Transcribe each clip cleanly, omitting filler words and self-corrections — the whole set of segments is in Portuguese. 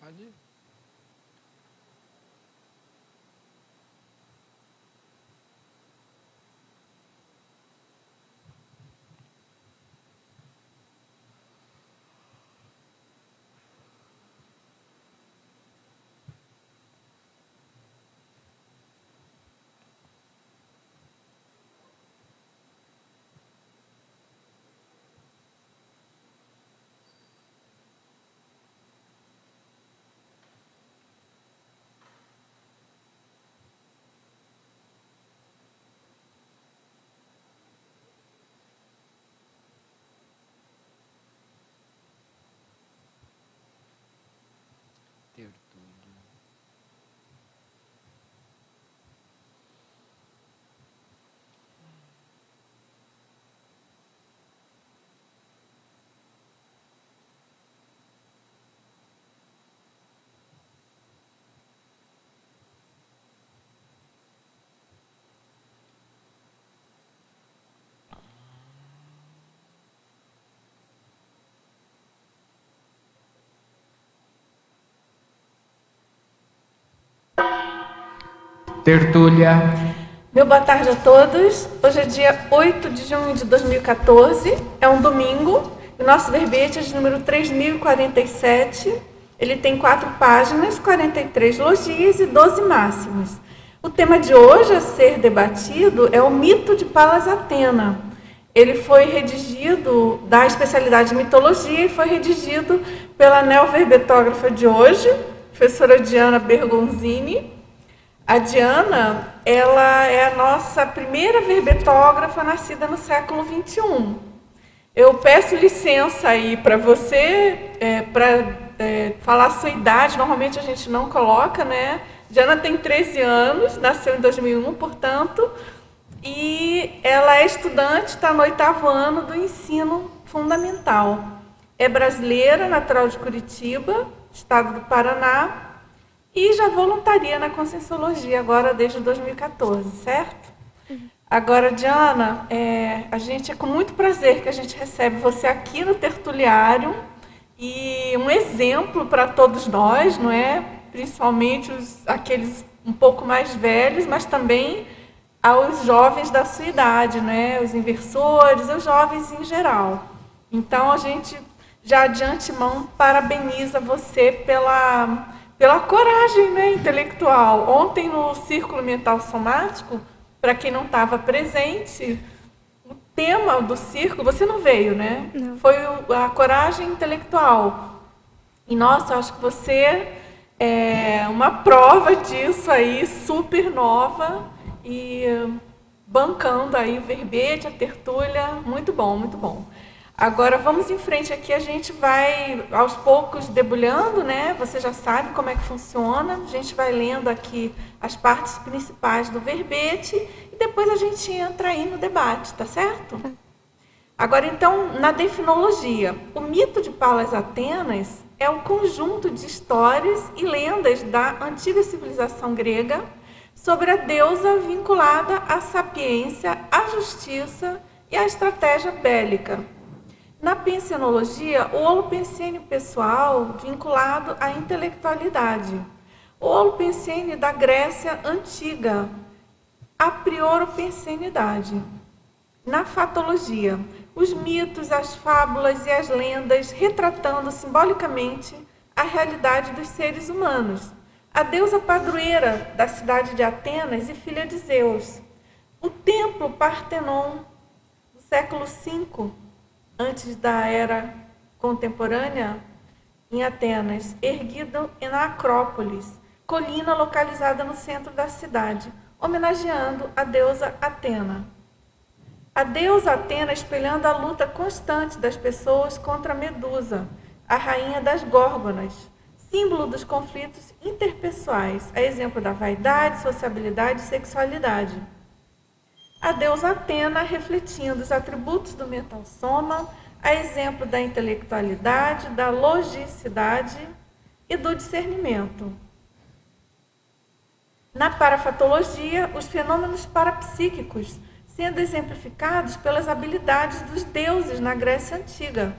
Pode ir. Tertúlia. Tertúlia. Meu boa tarde a todos. Hoje é dia 8 de junho de 2014, é um domingo. O nosso verbete é de número 3047. Ele tem 4 páginas, 43 logias e 12 máximas. O tema de hoje a ser debatido é o mito de Palas Atena. Ele foi redigido da especialidade de mitologia e foi redigido pela neoverbetógrafa de hoje, professora Diana Bergonzini. A Diana, ela é a nossa primeira verbetógrafa nascida no século XXI. Eu peço licença aí para você, falar a sua idade. Normalmente a gente não coloca, né? Diana tem 13 anos, nasceu em 2001, portanto, e ela é estudante, está no 8º ano do ensino fundamental. É brasileira, natural de Curitiba, estado do Paraná, e já voluntaria na Conscienciologia agora desde 2014, certo? Agora, Diana, a gente é com muito prazer que a gente recebe você aqui no Tertuliário e um exemplo para todos nós, não é? Principalmente aqueles um pouco mais velhos, mas também aos jovens da sua idade, né? Os inversores, os jovens em geral. Então, a gente já de antemão parabeniza você pela coragem, né, intelectual. Ontem, no Círculo Mental Somático, para quem não estava presente, o tema do círculo, você não veio, né? Não. Foi a coragem intelectual. E, nossa, eu acho que você é uma prova disso aí, super nova, e bancando aí o verbete, a tertúlia, muito bom, muito bom. Agora, vamos em frente aqui, a gente vai, aos poucos, debulhando, né? Você já sabe como é que funciona. A gente vai lendo aqui as partes principais do verbete e depois a gente entra aí no debate, tá certo? Agora, então, na definologia, o mito de Palas Atenas é um conjunto de histórias e lendas da antiga civilização grega sobre a deusa vinculada à sapiência, à justiça e à estratégia bélica. Na pensenologia, o holopensene pessoal vinculado à intelectualidade. O holopensene da Grécia Antiga, a prioropensenidade. Na fatologia, os mitos, as fábulas e as lendas retratando simbolicamente a realidade dos seres humanos. A deusa padroeira da cidade de Atenas e filha de Zeus. O templo Partenon, do século V, antes da era contemporânea, em Atenas, erguido na Acrópolis, colina localizada no centro da cidade, homenageando a deusa Atena. A deusa Atena espelhando a luta constante das pessoas contra Medusa, a rainha das górgonas, símbolo dos conflitos interpessoais, a exemplo da vaidade, sociabilidade e sexualidade. A deusa Atena refletindo os atributos do mental soma, a exemplo da intelectualidade, da logicidade e do discernimento. Na parafatologia, os fenômenos parapsíquicos, sendo exemplificados pelas habilidades dos deuses na Grécia Antiga.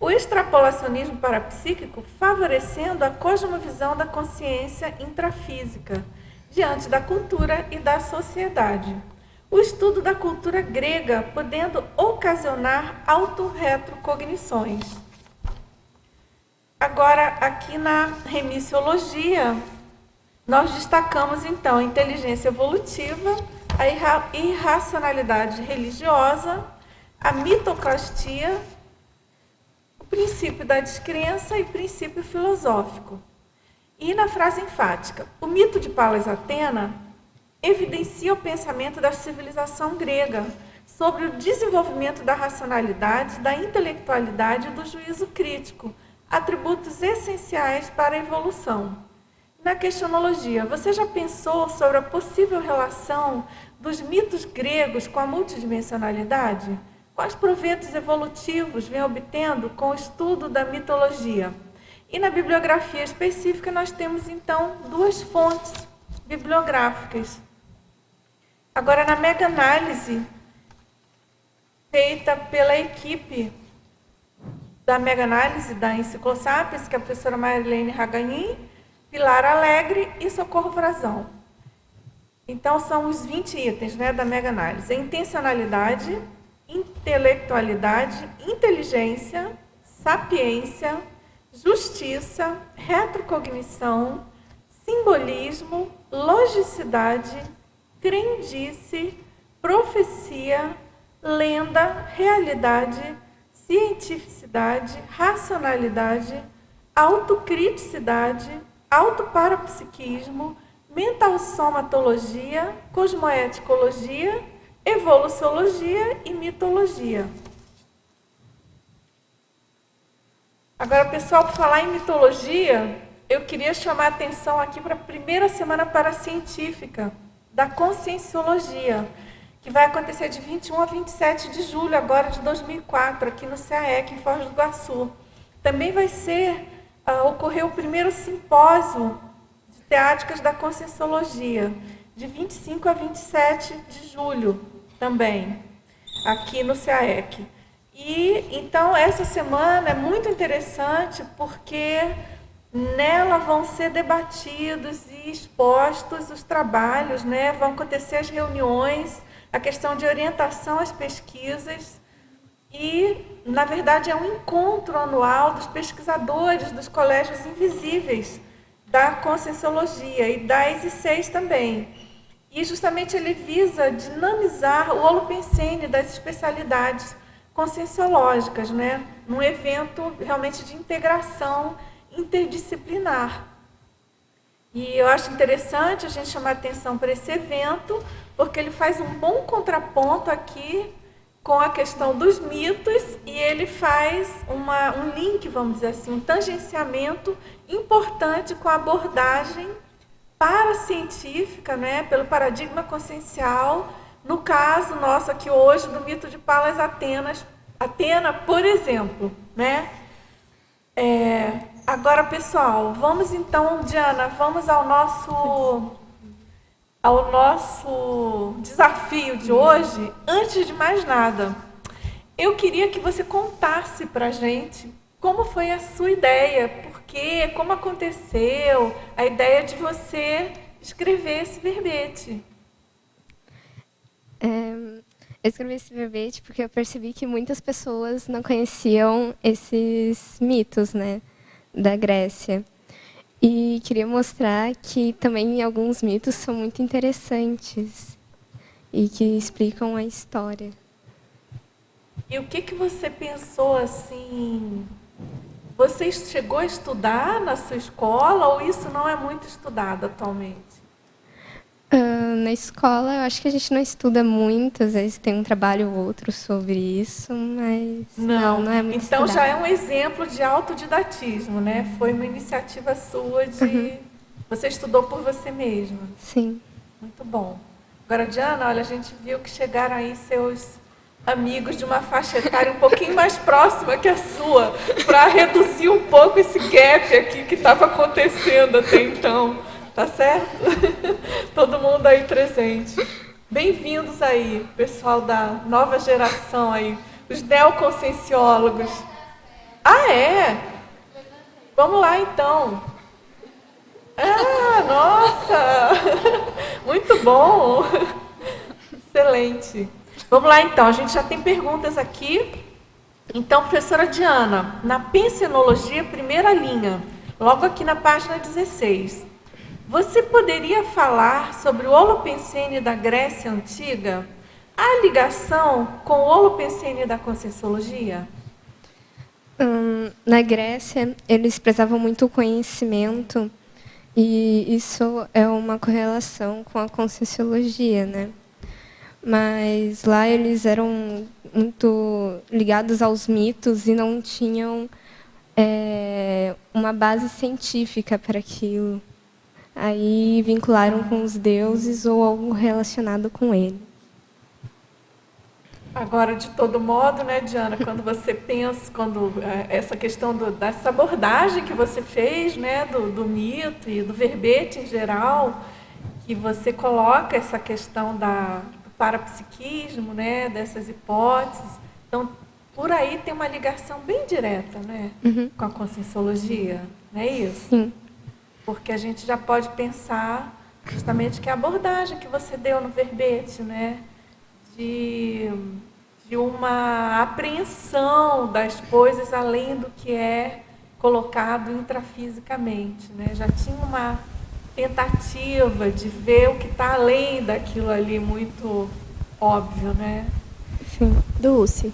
O extrapolacionismo parapsíquico favorecendo a cosmovisão da consciência intrafísica diante da cultura e da sociedade. O estudo da cultura grega podendo ocasionar autorretrocognições. Agora, aqui na remissiologia, nós destacamos então a inteligência evolutiva, a irracionalidade religiosa, a mitoclastia, o princípio da descrença e princípio filosófico. E na frase enfática, o mito de Palas Atena evidencia o pensamento da civilização grega sobre o desenvolvimento da racionalidade, da intelectualidade e do juízo crítico, atributos essenciais para a evolução. Na questionologia, você já pensou sobre a possível relação dos mitos gregos com a multidimensionalidade? Quais proventos evolutivos vem obtendo com o estudo da mitologia? E na bibliografia específica, nós temos, então, duas fontes bibliográficas. Agora, na mega-análise, feita pela equipe da mega-análise da Enciclosapiens, que é a professora Marilene Raganin, Pilar Alegre e Socorro Frazão. Então, são os 20 itens, né, da mega-análise. Intencionalidade, intelectualidade, inteligência, sapiência, justiça, retrocognição, simbolismo, logicidade, crendice, profecia, lenda, realidade, cientificidade, racionalidade, autocriticidade, autoparapsiquismo, mentalsomatologia, cosmoeticologia, evoluciologia e mitologia. Agora, pessoal, por falar em mitologia, eu queria chamar a atenção aqui para a primeira semana paracientífica da Conscienciologia, que vai acontecer de 21 a 27 de julho, agora de 2004, aqui no CAEC, em Foz do Iguaçu. Também vai ocorrer o primeiro simpósio de teáticas da Conscienciologia, de 25 a 27 de julho, também, aqui no CAEC. E, então, essa semana é muito interessante porque nela vão ser debatidos e expostos os trabalhos, né? Vão acontecer as reuniões, a questão de orientação às pesquisas e, na verdade, é um encontro anual dos pesquisadores dos colégios invisíveis da Conscienciologia e da ESI6 também. E, justamente, ele visa dinamizar o holopensene das especialidades conscienciológicas, né? Num evento realmente de integração interdisciplinar. E eu acho interessante a gente chamar atenção para esse evento, porque ele faz um bom contraponto aqui com a questão dos mitos e ele faz um link, vamos dizer assim, um tangenciamento importante com a abordagem paracientífica, né, pelo paradigma consciencial, no caso nosso aqui hoje do mito de Palas Atena, por exemplo, né? Agora, pessoal, vamos então, Diana, vamos ao nosso desafio de hoje. Antes de mais nada, eu queria que você contasse para a gente como foi a sua ideia, por quê, como aconteceu a ideia de você escrever esse verbete. Eu escrevi esse verbete porque eu percebi que muitas pessoas não conheciam esses mitos, né, da Grécia. E queria mostrar que também alguns mitos são muito interessantes e que explicam a história. E o que você pensou assim? Você chegou a estudar na sua escola ou isso não é muito estudado atualmente? Na escola, eu acho que a gente não estuda muito, às vezes tem um trabalho ou outro sobre isso, mas não é muito Então estudado. já é um exemplo de autodidatismo, né? Foi uma iniciativa sua de... Você estudou por você mesma. Sim. Muito bom. Agora, Diana, olha, a gente viu que chegaram aí seus amigos de uma faixa etária um pouquinho mais próxima que a sua, para reduzir um pouco esse gap aqui que estava acontecendo até então. Tá certo? Todo mundo aí presente. Bem-vindos aí, pessoal da nova geração aí, os neoconscienciólogos. Ah, é? Vamos lá, então. Ah, nossa! Muito bom! Excelente. Vamos lá, então. A gente já tem perguntas aqui. Então, professora Diana, na pensenologia, primeira linha, logo aqui na página 16, você poderia falar sobre o Holopensene da Grécia Antiga? Há ligação com o Holopensene da Conscienciologia? Na Grécia, eles prezavam muito o conhecimento, e isso é uma correlação com a Conscienciologia, né? Mas lá eles eram muito ligados aos mitos e não tinham uma base científica para aquilo. Aí vincularam com os deuses ou algo relacionado com ele. Agora, de todo modo, né, Diana, quando você pensa, essa questão dessa abordagem que você fez, né, do mito e do verbete em geral, que você coloca essa questão do parapsiquismo, né, dessas hipóteses, então, por aí tem uma ligação bem direta, né, com a conscienciologia, não é isso? Sim. Porque a gente já pode pensar justamente que a abordagem que você deu no verbete, né, de uma apreensão das coisas além do que é colocado intrafisicamente, né? Já tinha uma tentativa de ver o que está além daquilo ali muito óbvio, né? Sim. Dulce,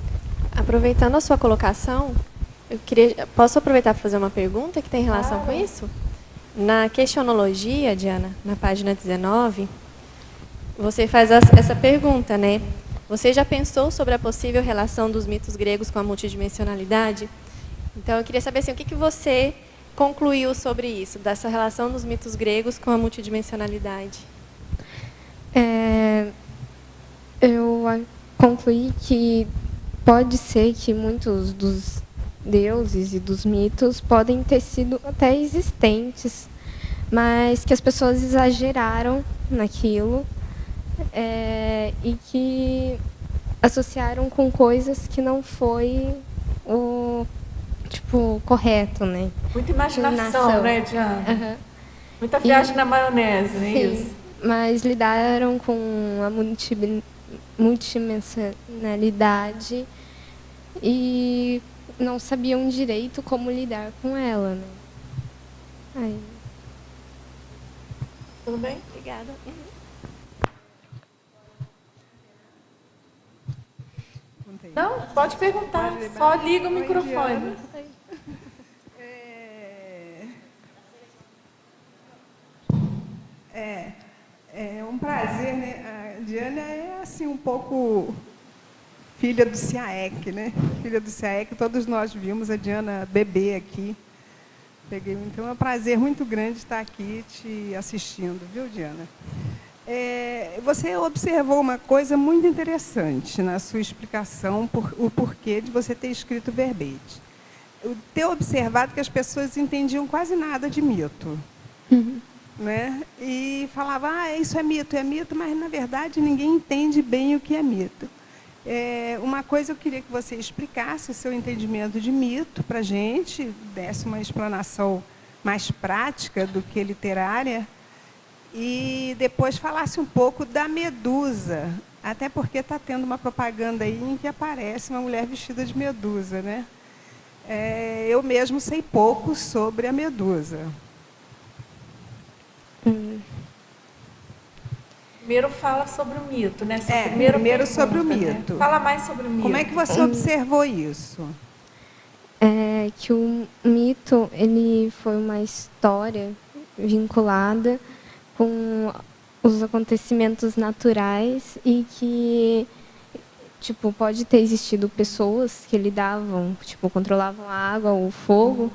aproveitando a sua colocação, posso aproveitar para fazer uma pergunta que tem relação com isso? Na questionologia, Diana, na página 19, você faz essa pergunta, né? Você já pensou sobre a possível relação dos mitos gregos com a multidimensionalidade? Então, eu queria saber assim, o que você concluiu sobre isso, dessa relação dos mitos gregos com a multidimensionalidade? Eu concluí que pode ser que muitos dos deuses e dos mitos podem ter sido até existentes, mas que as pessoas exageraram naquilo. E que associaram com coisas que não foi o correto, né? Muita imaginação, né, Diana? Uhum. Muita viagem na maionese, não é Sim, isso? mas lidaram com a multidimensionalidade e não sabiam direito como lidar com ela, né? Aí. Tudo bem? Obrigada. Não, pode perguntar. Só liga o microfone. É um prazer, né? A Diana é assim um pouco filha do CIAEC, né? Filha do CIAEC, todos nós vimos a Diana bebê aqui. Então é um prazer muito grande estar aqui te assistindo, viu, Diana? Você observou uma coisa muito interessante na sua explicação, o porquê de você ter escrito verbete. Ter observado que as pessoas entendiam quase nada de mito. Né? E falava, isso é mito, mas na verdade ninguém entende bem o que é mito. Uma coisa eu queria que você explicasse o seu entendimento de mito para a gente, desse uma explanação mais prática do que literária, e depois falasse um pouco da Medusa, até porque está tendo uma propaganda aí em que aparece uma mulher vestida de Medusa, né? Eu mesmo sei pouco sobre a Medusa. Primeiro fala sobre o mito, né? Primeiro sobre o mito. Né? Fala mais sobre o mito. Como é que você observou isso? Que o mito ele foi uma história vinculada com os acontecimentos naturais e que pode ter existido pessoas que lidavam, controlavam a água, o fogo,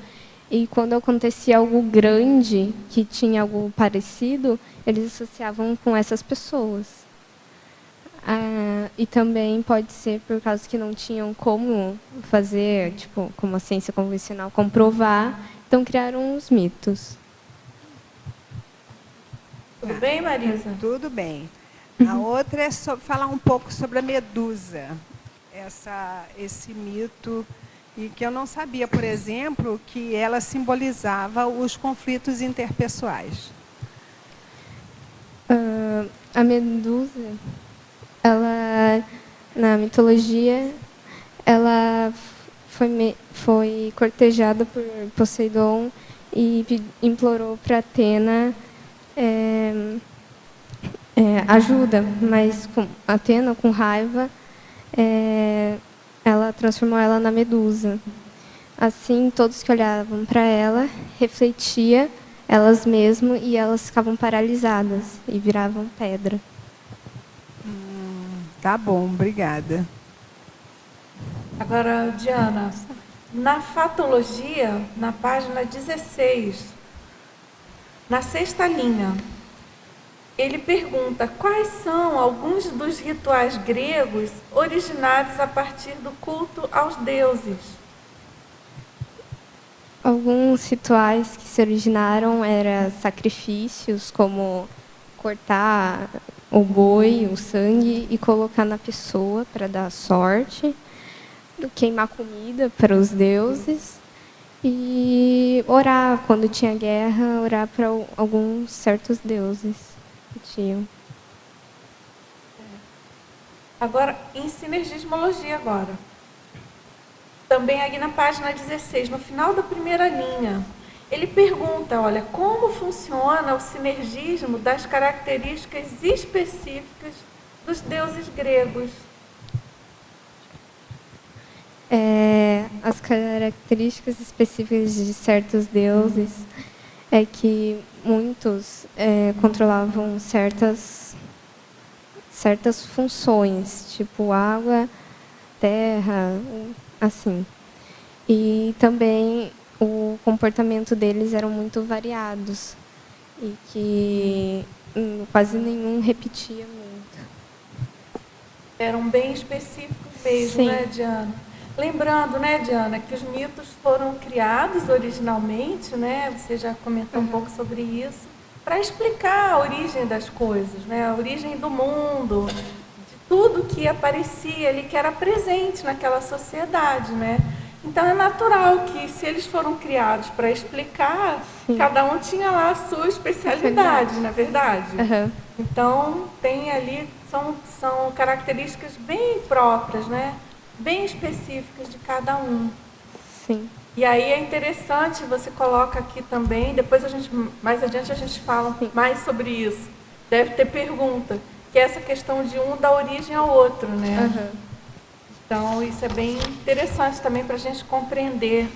e quando acontecia algo grande, que tinha algo parecido, eles associavam com essas pessoas. E também pode ser por causa que não tinham como fazer, como a ciência convencional, comprovar, então criaram os mitos. Tudo bem, Marisa? Tudo bem. A outra é falar um pouco sobre a Medusa, esse mito E que eu não sabia, por exemplo, que ela simbolizava os conflitos interpessoais. A Medusa, ela, na mitologia, ela foi cortejada por Poseidon e implorou para Atena ajuda, mas Atena, com raiva, ela transformou ela na Medusa. Assim, todos que olhavam para ela refletia elas mesmas e elas ficavam paralisadas e viravam pedra. Tá bom, obrigada. Agora, Diana, na fatologia, na página 16, na sexta linha, ele pergunta quais são alguns dos rituais gregos originados a partir do culto aos deuses. Alguns rituais que se originaram eram sacrifícios, como cortar o boi, o sangue, e colocar na pessoa para dar sorte, queimar comida para os deuses, e orar, quando tinha guerra, orar para alguns certos deuses que tinham. Agora, em sinergismologia agora. Também aqui na página 16, no final da primeira linha, ele pergunta, olha, como funciona o sinergismo das características específicas dos deuses gregos? As características específicas de certos deuses é que muitos controlavam certas funções, tipo água, terra, assim. E também o comportamento deles eram muito variados e que quase nenhum repetia muito. Eram bem específicos mesmo, Sim. né, Diana? Lembrando, né, Diana, que os mitos foram criados originalmente, né? Você já comentou um pouco sobre isso, para explicar a origem das coisas, né? A origem do mundo, de tudo que aparecia ali, que era presente naquela sociedade, né? Então é natural que, se eles foram criados para explicar, Sim. cada um tinha lá a sua especialidade, não é verdade? Uhum. Então tem ali, são características bem próprias, né? Bem específicas de cada um. Sim. E aí é interessante, você coloca aqui também, depois mais adiante a gente fala mais sobre isso. Deve ter pergunta, que é essa questão de um dar origem ao outro, né? Uhum. Então isso é bem interessante também para a gente compreender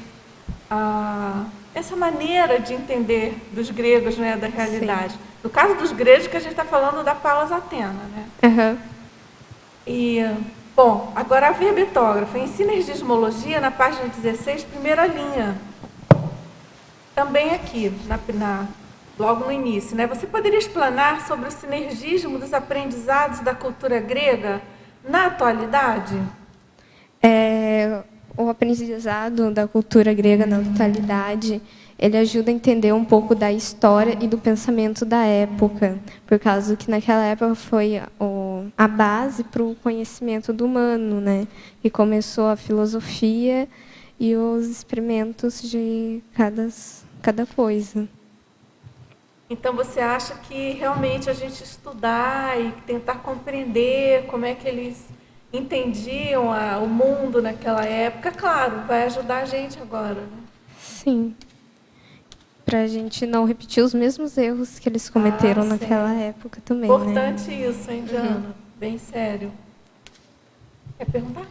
essa maneira de entender dos gregos, né, da realidade. Sim. No caso dos gregos, que a gente está falando da Palas Atena, né? Uhum. E bom, agora a verbetógrafa. Em sinergismologia, na página 16, primeira linha. Também aqui, logo no início, né? Você poderia explanar sobre o sinergismo dos aprendizados da cultura grega na atualidade? O aprendizado da cultura grega na atualidade, ele ajuda a entender um pouco da história e do pensamento da época, por causa que naquela época foi a base para o conhecimento do humano, né? E começou a filosofia e os experimentos de cada coisa. Então você acha que realmente a gente estudar e tentar compreender como é que eles entendiam o mundo naquela época, claro, vai ajudar a gente agora, né? Sim. Para a gente não repetir os mesmos erros que eles cometeram naquela época também. Importante, né? Isso, hein, Diana? Uhum. Bem sério. Quer perguntar?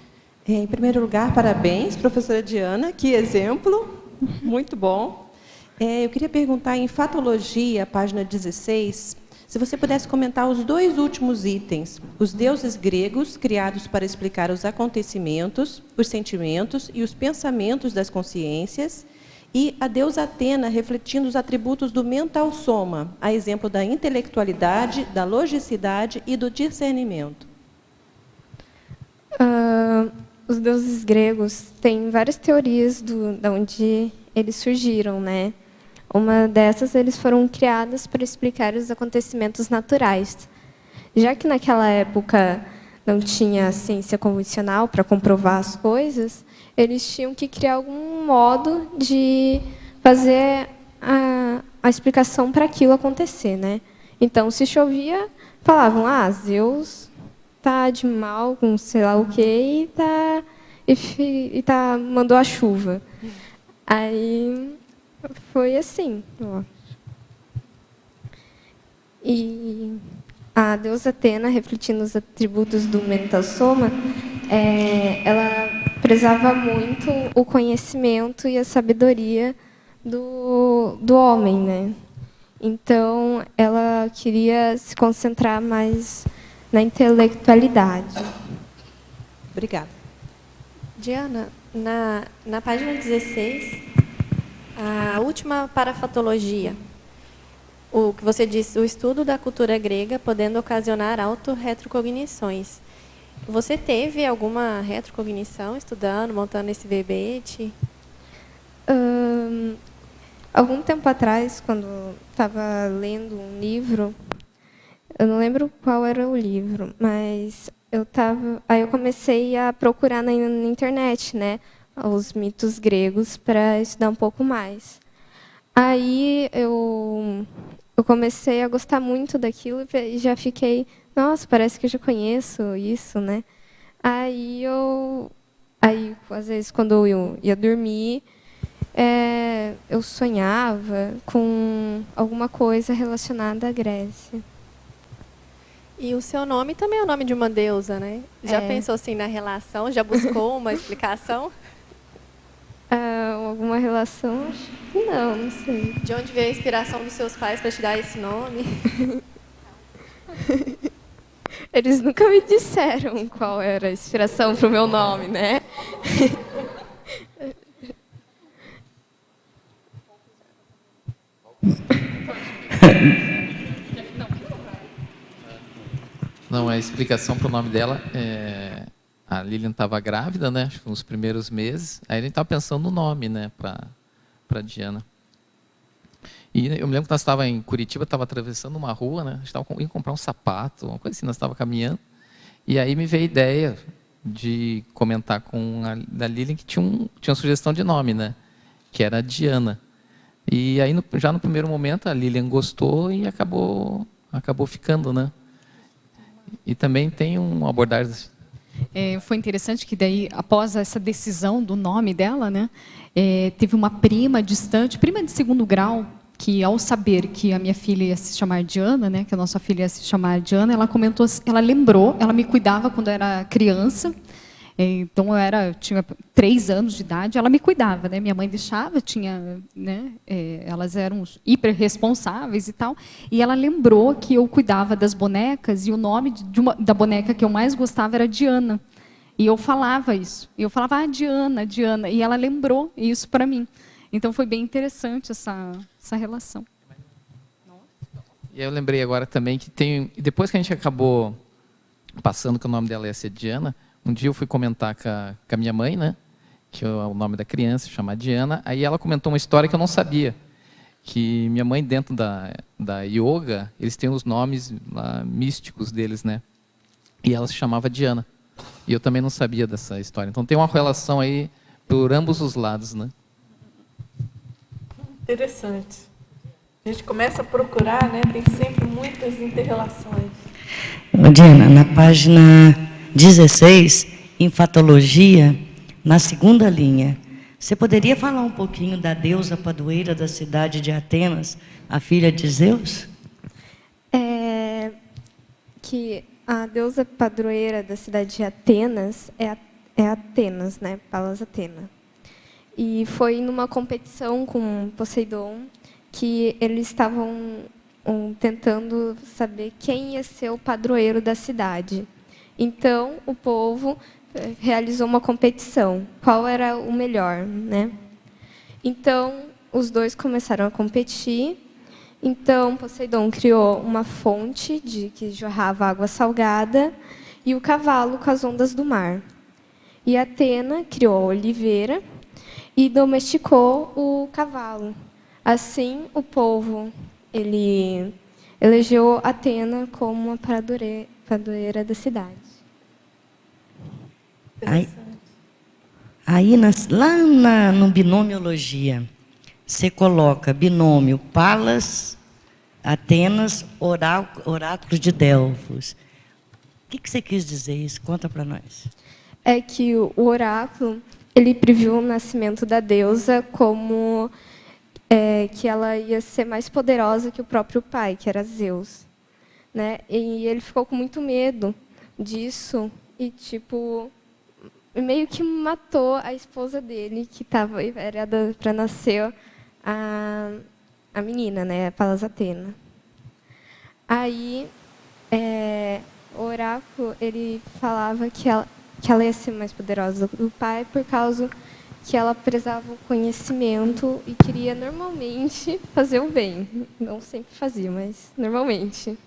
Em primeiro lugar, parabéns, professora Diana, que exemplo, muito bom. Eu queria perguntar, em fatologia, página 16, se você pudesse comentar os dois últimos itens, os deuses gregos, criados para explicar os acontecimentos, os sentimentos e os pensamentos das consciências, e a deusa Atena, refletindo os atributos do mental soma, a exemplo da intelectualidade, da logicidade e do discernimento. Os deuses gregos têm várias teorias de onde eles surgiram, né? Uma dessas, eles foram criadas para explicar os acontecimentos naturais. Já que naquela época não tinha ciência convencional para comprovar as coisas, eles tinham que criar algum modo de fazer a explicação para aquilo acontecer, né? Então, se chovia, falavam, Zeus está de mal com sei lá o quê e mandou a chuva. Aí foi assim. Ó. E a deusa Atena, refletindo os atributos do mental soma, ela prezava muito o conhecimento e a sabedoria do homem, né? Então, ela queria se concentrar mais na intelectualidade. Obrigada. Diana, na página 16, a última parafatologia, o que você disse, o estudo da cultura grega podendo ocasionar autorretrocognições. Você teve alguma retrocognição estudando, montando esse verbete? Algum tempo atrás, quando estava lendo um livro, eu não lembro qual era o livro, mas aí eu comecei a procurar na internet, né, os mitos gregos para estudar um pouco mais. Aí eu comecei a gostar muito daquilo e já fiquei, nossa, parece que eu já conheço isso, né? Aí às vezes quando eu ia dormir, eu sonhava com alguma coisa relacionada à Grécia. E o seu nome também é o nome de uma deusa, né? Já pensou assim na relação? Já buscou uma explicação? Alguma relação? Acho que não sei. De onde veio a inspiração dos seus pais para te dar esse nome? Eles nunca me disseram qual era a inspiração para o meu nome, né? Não, a explicação para o nome dela a Lilian estava grávida, né? Acho que nos primeiros meses. Aí a gente estava pensando no nome, né? Para Diana. E eu me lembro que nós estávamos em Curitiba, estava atravessando uma rua, né? A gente estava indo comprar um sapato, uma coisa assim, nós estávamos caminhando. E aí me veio a ideia de comentar com a Lilian que tinha uma sugestão de nome, né? Que era Diana. E aí, já no primeiro momento, a Lilian gostou e acabou ficando, né? E também tem uma abordagem... Foi interessante que daí, após essa decisão do nome dela, né, teve uma prima distante, prima de segundo grau, que ao saber que a minha filha ia se chamar Diana, né, que a nossa filha ia se chamar Diana, ela comentou, ela lembrou, ela me cuidava quando eu era criança, então tinha 3 anos de idade, ela me cuidava, né? Minha mãe deixava, né? Elas eram hiper responsáveis e tal, e ela lembrou que eu cuidava das bonecas e o nome da boneca que eu mais gostava era Diana. E eu falava isso. E eu falava, Diana, Diana, e ela lembrou isso para mim. Então foi bem interessante essa relação. E eu lembrei agora também que depois que a gente acabou passando que o nome dela ia ser Diana, um dia eu fui comentar com a minha mãe, né, que o nome da criança chama Diana, aí ela comentou uma história que eu não sabia, que minha mãe, dentro da yoga, eles têm os nomes lá, místicos deles, né, e ela se chamava Diana. E eu também não sabia dessa história. Então tem uma relação aí por ambos os lados, né. Interessante. A gente começa a procurar, né, tem sempre muitas interrelações. Diana, na página 16, enfatologia, na segunda linha, você poderia falar um pouquinho da deusa padroeira da cidade de Atenas, a filha de Zeus? Que a deusa padroeira da cidade de Atenas é Atenas, né? Palas Atena. E foi numa competição com Poseidon que eles estavam tentando saber quem ia ser o padroeiro da cidade. Então, o povo realizou uma competição. Qual era o melhor, né? Então, os dois começaram a competir. Então, Poseidon criou uma fonte que jorrava água salgada e o cavalo com as ondas do mar. E Atena criou a oliveira e domesticou o cavalo. Assim, o povo elegeu Atena como a padroeira da cidade. Aí no binomiologia, você coloca binômio Palas, Atenas, oráculo de Delfos. O que você quis dizer isso? Conta para nós. É que o oráculo, ele previu o nascimento da deusa como que ela ia ser mais poderosa que o próprio pai, que era Zeus, né? E ele ficou com muito medo disso e meio que matou a esposa dele, que era para nascer a menina, né, a Palas Atena. Aí o oráculo, ele falava que ela ia ser mais poderosa do pai por causa que ela prezava o conhecimento e queria normalmente fazer o bem. Não sempre fazia, mas normalmente.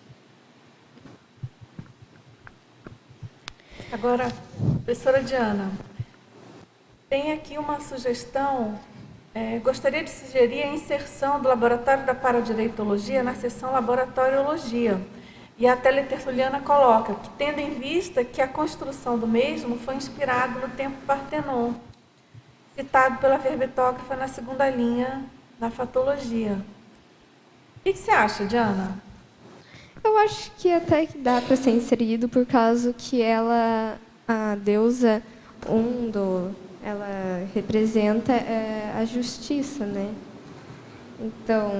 Agora, professora Diana, tem aqui uma sugestão. Gostaria de sugerir a inserção do Laboratório da Paradireitologia na seção Laboratoriologia. E a teletertuliana coloca que, tendo em vista que a construção do mesmo foi inspirada no tempo Partenon, citado pela verbetógrafa na segunda linha da fatologia. O que você acha, Diana? Eu acho que até que dá para ser inserido por causa que ela, a deusa ela representa a justiça, né? Então,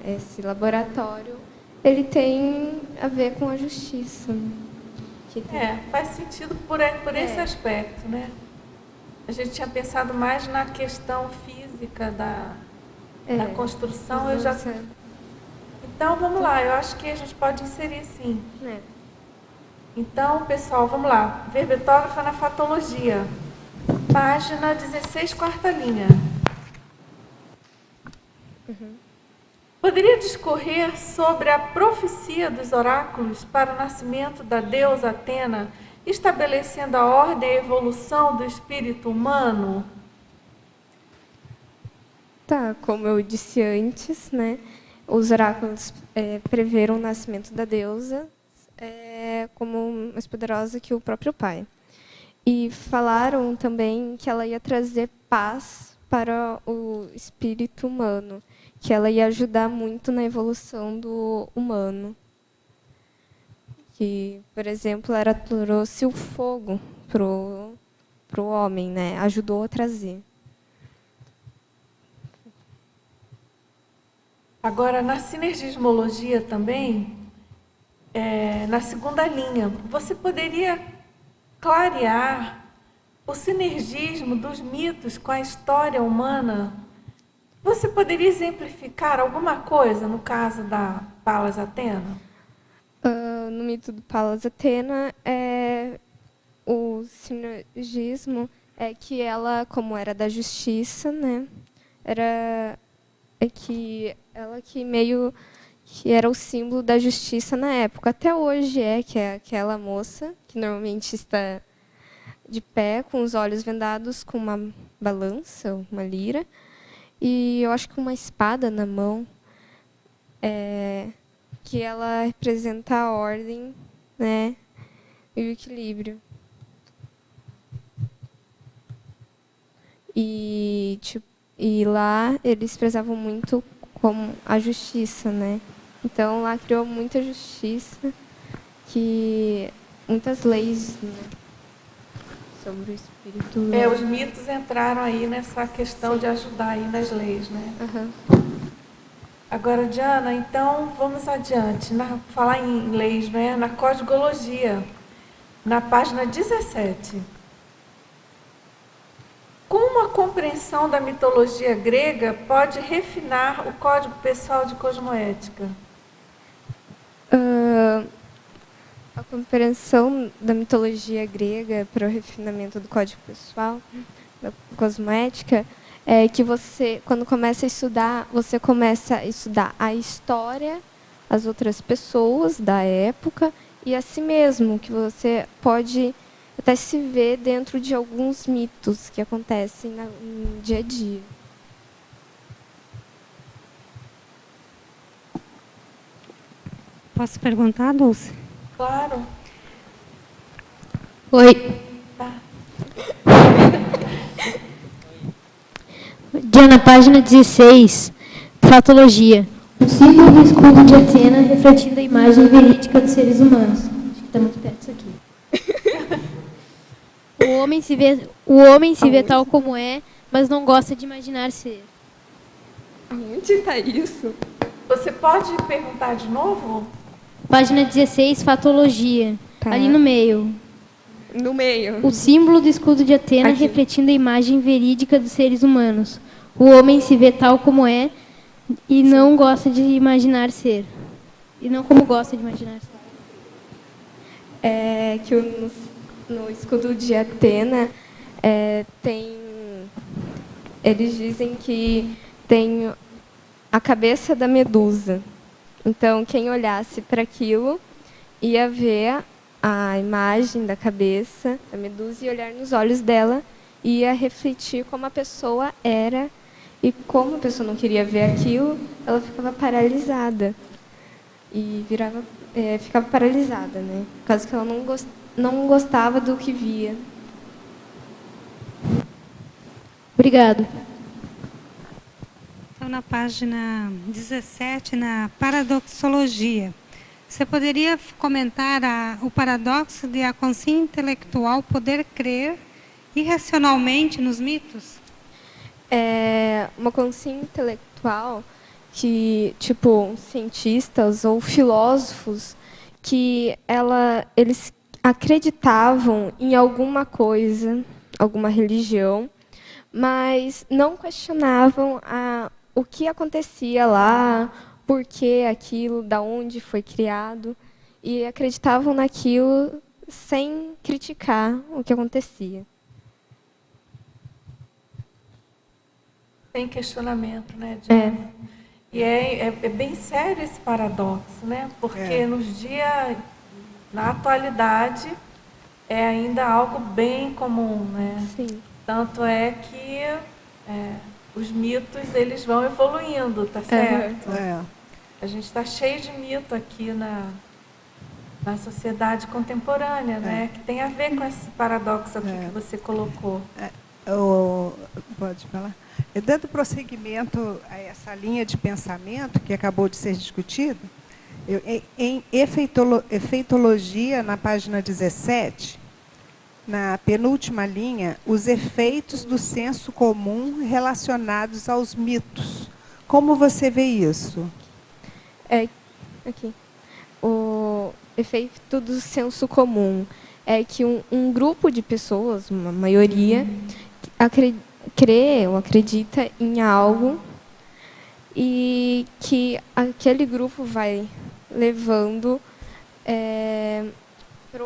esse laboratório, ele tem a ver com a justiça. Faz sentido por esse aspecto, né? A gente tinha pensado mais na questão física da construção. Então, vamos lá. Eu acho que a gente pode inserir, sim. Então, pessoal, vamos lá. Verbetógrafa na fatologia. Página 16, quarta linha. Poderia discorrer sobre a profecia dos oráculos para o nascimento da deusa Atena, estabelecendo a ordem e a evolução do espírito humano? Tá, como eu disse antes, né? Os oráculos preveram o nascimento da deusa como mais poderosa que o próprio pai. E falaram também que ela ia trazer paz para o espírito humano, que ela ia ajudar muito na evolução do humano. Que, por exemplo, ela trouxe o fogo pro homem, né? Ajudou a trazer. Agora, na sinergismologia também, na segunda linha, você poderia clarear o sinergismo dos mitos com a história humana? Você poderia exemplificar alguma coisa no caso da Palas Atena? No mito do Palas Atena, o sinergismo é que ela, como era da justiça, né, ela que meio que era o símbolo da justiça na época. Até hoje que é aquela moça que normalmente está de pé, com os olhos vendados, com uma balança, uma lira, e eu acho que uma espada na mão, que ela representa a ordem, né, e o equilíbrio. E lá eles prezavam muito como a justiça, né? Então lá criou muita justiça, muitas leis, né, sobre o espírito. Os mitos entraram aí nessa questão de ajudar aí nas leis, né? Agora, Diana, então vamos adiante. Falar em leis, né? Na codigologia, na página 17. Como a compreensão da mitologia grega pode refinar o Código Pessoal de Cosmoética? A compreensão da mitologia grega para o refinamento do Código Pessoal da Cosmoética é que você, quando começa a estudar, você começa a estudar a história, as outras pessoas da época e a si mesmo, que você pode até se ver dentro de alguns mitos que acontecem no dia a dia. Posso perguntar, Dulce? Claro. Oi. Tá. Diana, página 16, fatologia. O símbolo do escudo de Atena refletindo a imagem verídica dos seres humanos. Acho que está muito perto disso aqui. O homem se vê tal como é, mas não gosta de imaginar ser. Onde está isso? Você pode perguntar de novo? Página 16, fatologia. Tá. Ali no meio. No meio. O símbolo do escudo de Atena Aqui. refletindo a imagem verídica dos seres humanos. O homem se vê tal como é e não gosta de imaginar ser. E não como gosta de imaginar ser. É que no escudo de Atena tem... Eles dizem que tem a cabeça da Medusa. Então, quem olhasse para aquilo ia ver a imagem da cabeça da Medusa e olhar nos olhos dela e ia refletir como a pessoa era. E como a pessoa não queria ver aquilo, ela ficava paralisada. E ficava paralisada, né? Por causa que ela não gostava do que via. Obrigado. Então, na página 17, na paradoxologia, você poderia comentar o paradoxo de a consciência intelectual poder crer irracionalmente nos mitos? Uma consciência intelectual que, tipo, cientistas ou filósofos, que eles acreditavam em alguma coisa, alguma religião, mas não questionavam o que acontecia lá, por que aquilo, da onde foi criado, e acreditavam naquilo sem criticar o que acontecia. Sem questionamento, né, Diana? E é bem sério esse paradoxo, né? Porque na atualidade, é ainda algo bem comum, né? Sim. Tanto é que os mitos eles vão evoluindo, tá certo? A gente está cheio de mito aqui na sociedade contemporânea, né? Que tem a ver com esse paradoxo aqui que você colocou. Pode falar? Dando prosseguimento a essa linha de pensamento que acabou de ser discutido, em efeitologia, na página 17, na penúltima linha, os efeitos do senso comum relacionados aos mitos. Como você vê isso? Aqui. O efeito do senso comum é que um grupo de pessoas, uma maioria, crê ou acredita em algo e que aquele grupo vai levando para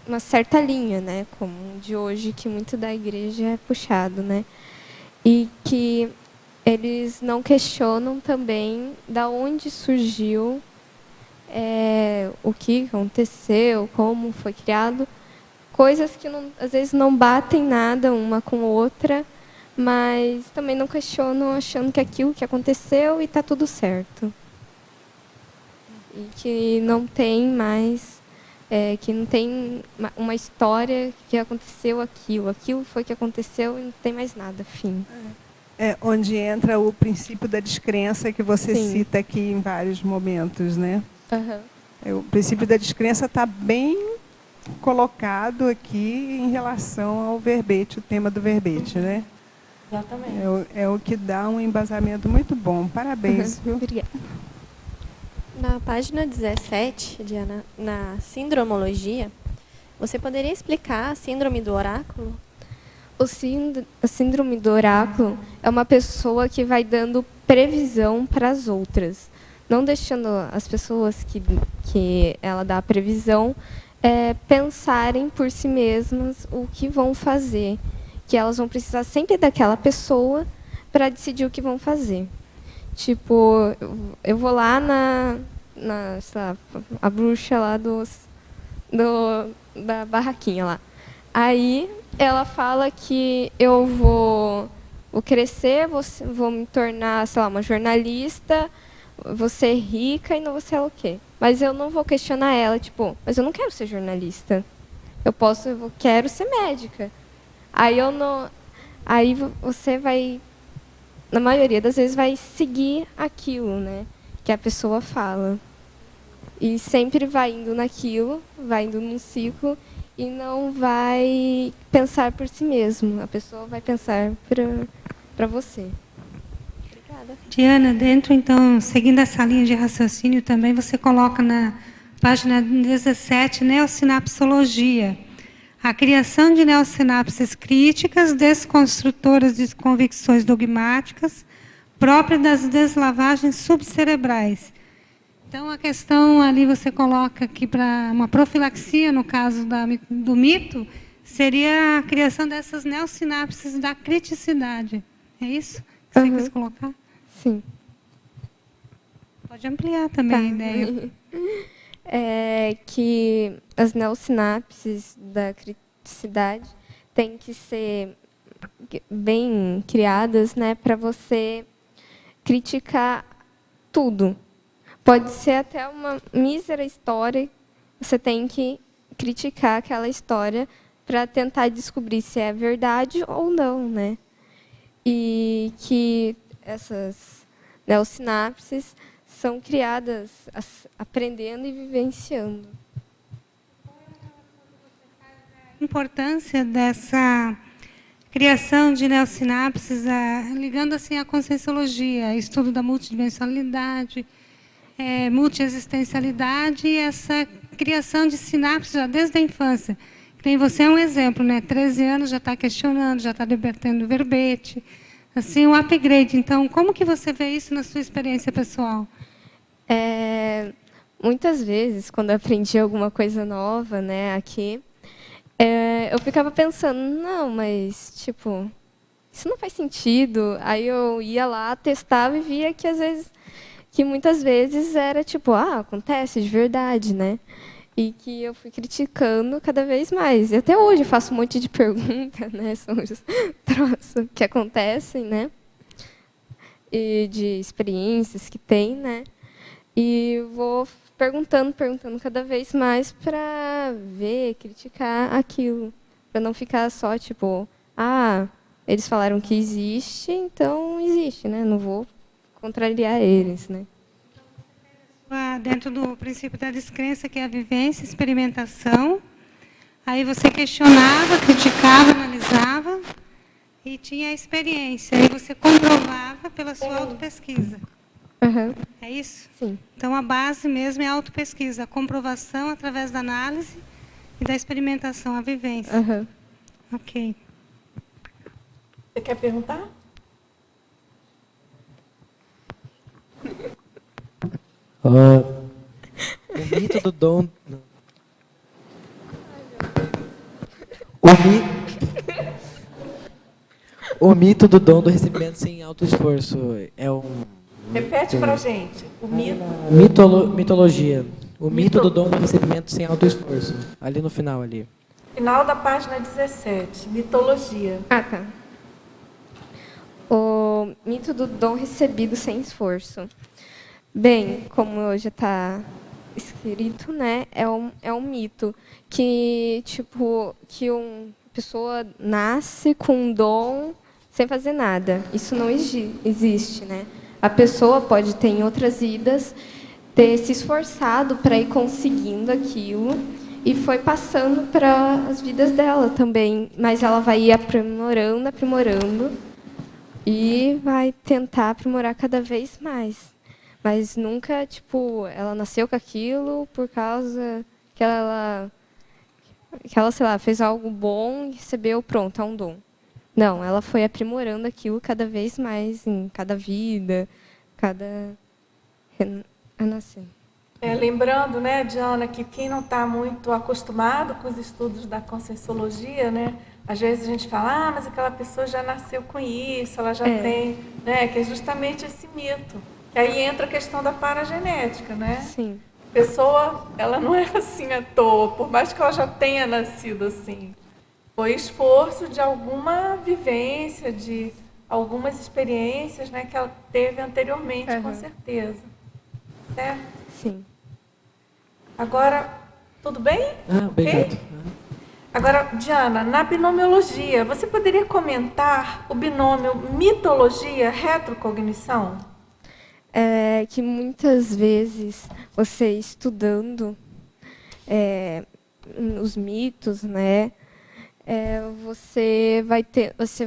uma certa linha, né, como de hoje, que muito da igreja é puxado, né, e que eles não questionam também da onde surgiu, o que aconteceu, como foi criado, coisas que às vezes não batem nada uma com a outra, mas também não questionam achando que aquilo que aconteceu e está tudo certo. E que não tem mais, que não tem uma história que aconteceu aquilo foi que aconteceu e não tem mais nada, fim. Onde entra o princípio da descrença que você Sim. cita aqui em vários momentos, né? Uhum. O princípio da descrença está bem colocado aqui em relação ao verbete, o tema do verbete, né? Exatamente. É o que dá um embasamento muito bom. Parabéns, viu? Obrigada. Na página 17, Diana, na sindromologia, você poderia explicar a síndrome do oráculo? A síndrome do oráculo é uma pessoa que vai dando previsão para as outras, não deixando as pessoas que ela dá a previsão pensarem por si mesmas o que vão fazer, que elas vão precisar sempre daquela pessoa para decidir o que vão fazer. Tipo, eu vou lá sei lá, a bruxa lá da barraquinha lá. Aí ela fala que eu vou crescer, vou me tornar, sei lá, uma jornalista, vou ser rica e não vou ser o quê. Mas eu não vou questionar ela, tipo, mas eu não quero ser jornalista. Eu quero ser médica. Aí você vai na maioria das vezes, vai seguir aquilo, né, que a pessoa fala. E sempre vai indo naquilo, vai indo num ciclo e não vai pensar por si mesmo. A pessoa vai pensar para você. Obrigada. Diana, dentro, então, seguindo essa linha de raciocínio também, você coloca na página 17, neossinapsologia. A criação de neossinapses críticas, desconstrutoras de convicções dogmáticas, próprias das deslavagens subcerebrais. Então, a questão ali você coloca que para uma profilaxia, no caso do mito, seria a criação dessas neossinapses da criticidade. É isso que você quis colocar? Sim. Pode ampliar também a ideia. É que as neossinapses da criticidade têm que ser bem criadas, né, para você criticar tudo. Pode ser até uma mísera história, você tem que criticar aquela história para tentar descobrir se é verdade ou não, né? E que essas neossinapses são criadas aprendendo e vivenciando. A importância dessa criação de neossinapses, ligando assim à conscienciologia, estudo da multidimensionalidade, multiexistencialidade e essa criação de sinapses já desde a infância. Tem você é um exemplo, né? 13 anos já está questionando, já está libertando o verbete, assim, um upgrade. Então, como que você vê isso na sua experiência pessoal? Muitas vezes, quando eu aprendi alguma coisa nova, né, aqui, eu ficava pensando, não, mas, tipo, isso não faz sentido. Aí eu ia lá, testava e via que, que muitas vezes era tipo, acontece de verdade, né? E que eu fui criticando cada vez mais. E até hoje eu faço um monte de perguntas, né? São os troços que acontecem, né? E de experiências que tem, né? E vou perguntando cada vez mais para ver, criticar aquilo. Para não ficar só, tipo, eles falaram que existe, então existe, né? Não vou contrariar eles, né? Dentro do princípio da descrença, que é a vivência, experimentação, aí você questionava, criticava, analisava e tinha a experiência. Aí você comprovava pela sua autopesquisa. Uhum. É isso? Sim. Então, a base mesmo é a autopesquisa, a comprovação através da análise e da experimentação, a vivência. Uhum. Ok. Você quer perguntar? O mito do dom... O mito do dom do recebimento sem alto esforço é um... Repete pra gente. O mito... Mitologia. O mito do dom do recebimento sem alto esforço. Ali no final, ali. Final da página 17. Mitologia. Tá. O mito do dom recebido sem esforço. Bem, como já está escrito, né, é um mito que, tipo, que uma pessoa nasce com um dom sem fazer nada. Isso não existe, né? A pessoa pode ter, em outras vidas, ter se esforçado para ir conseguindo aquilo e foi passando para as vidas dela também. Mas ela vai ir aprimorando e vai tentar aprimorar cada vez mais. Mas nunca, tipo, ela nasceu com aquilo por causa que ela, sei lá, fez algo bom e recebeu, pronto, é um dom. Não, ela foi aprimorando aquilo cada vez mais em cada vida, cada renascer. Lembrando, né, Diana, que quem não está muito acostumado com os estudos da conscienciologia, né, às vezes a gente fala, mas aquela pessoa já nasceu com isso, ela já tem, né, que é justamente esse mito. Que aí entra a questão da paragenética, né? Sim. A pessoa, ela não é assim à toa, por mais que ela já tenha nascido assim. Foi esforço de alguma vivência, de algumas experiências, né, que ela teve anteriormente, com certeza. Certo? Sim. Agora, tudo bem? Obrigado. Agora, Diana, na binomiologia, você poderia comentar o binômio mitologia-retrocognição? Que muitas vezes você estudando os mitos, né, você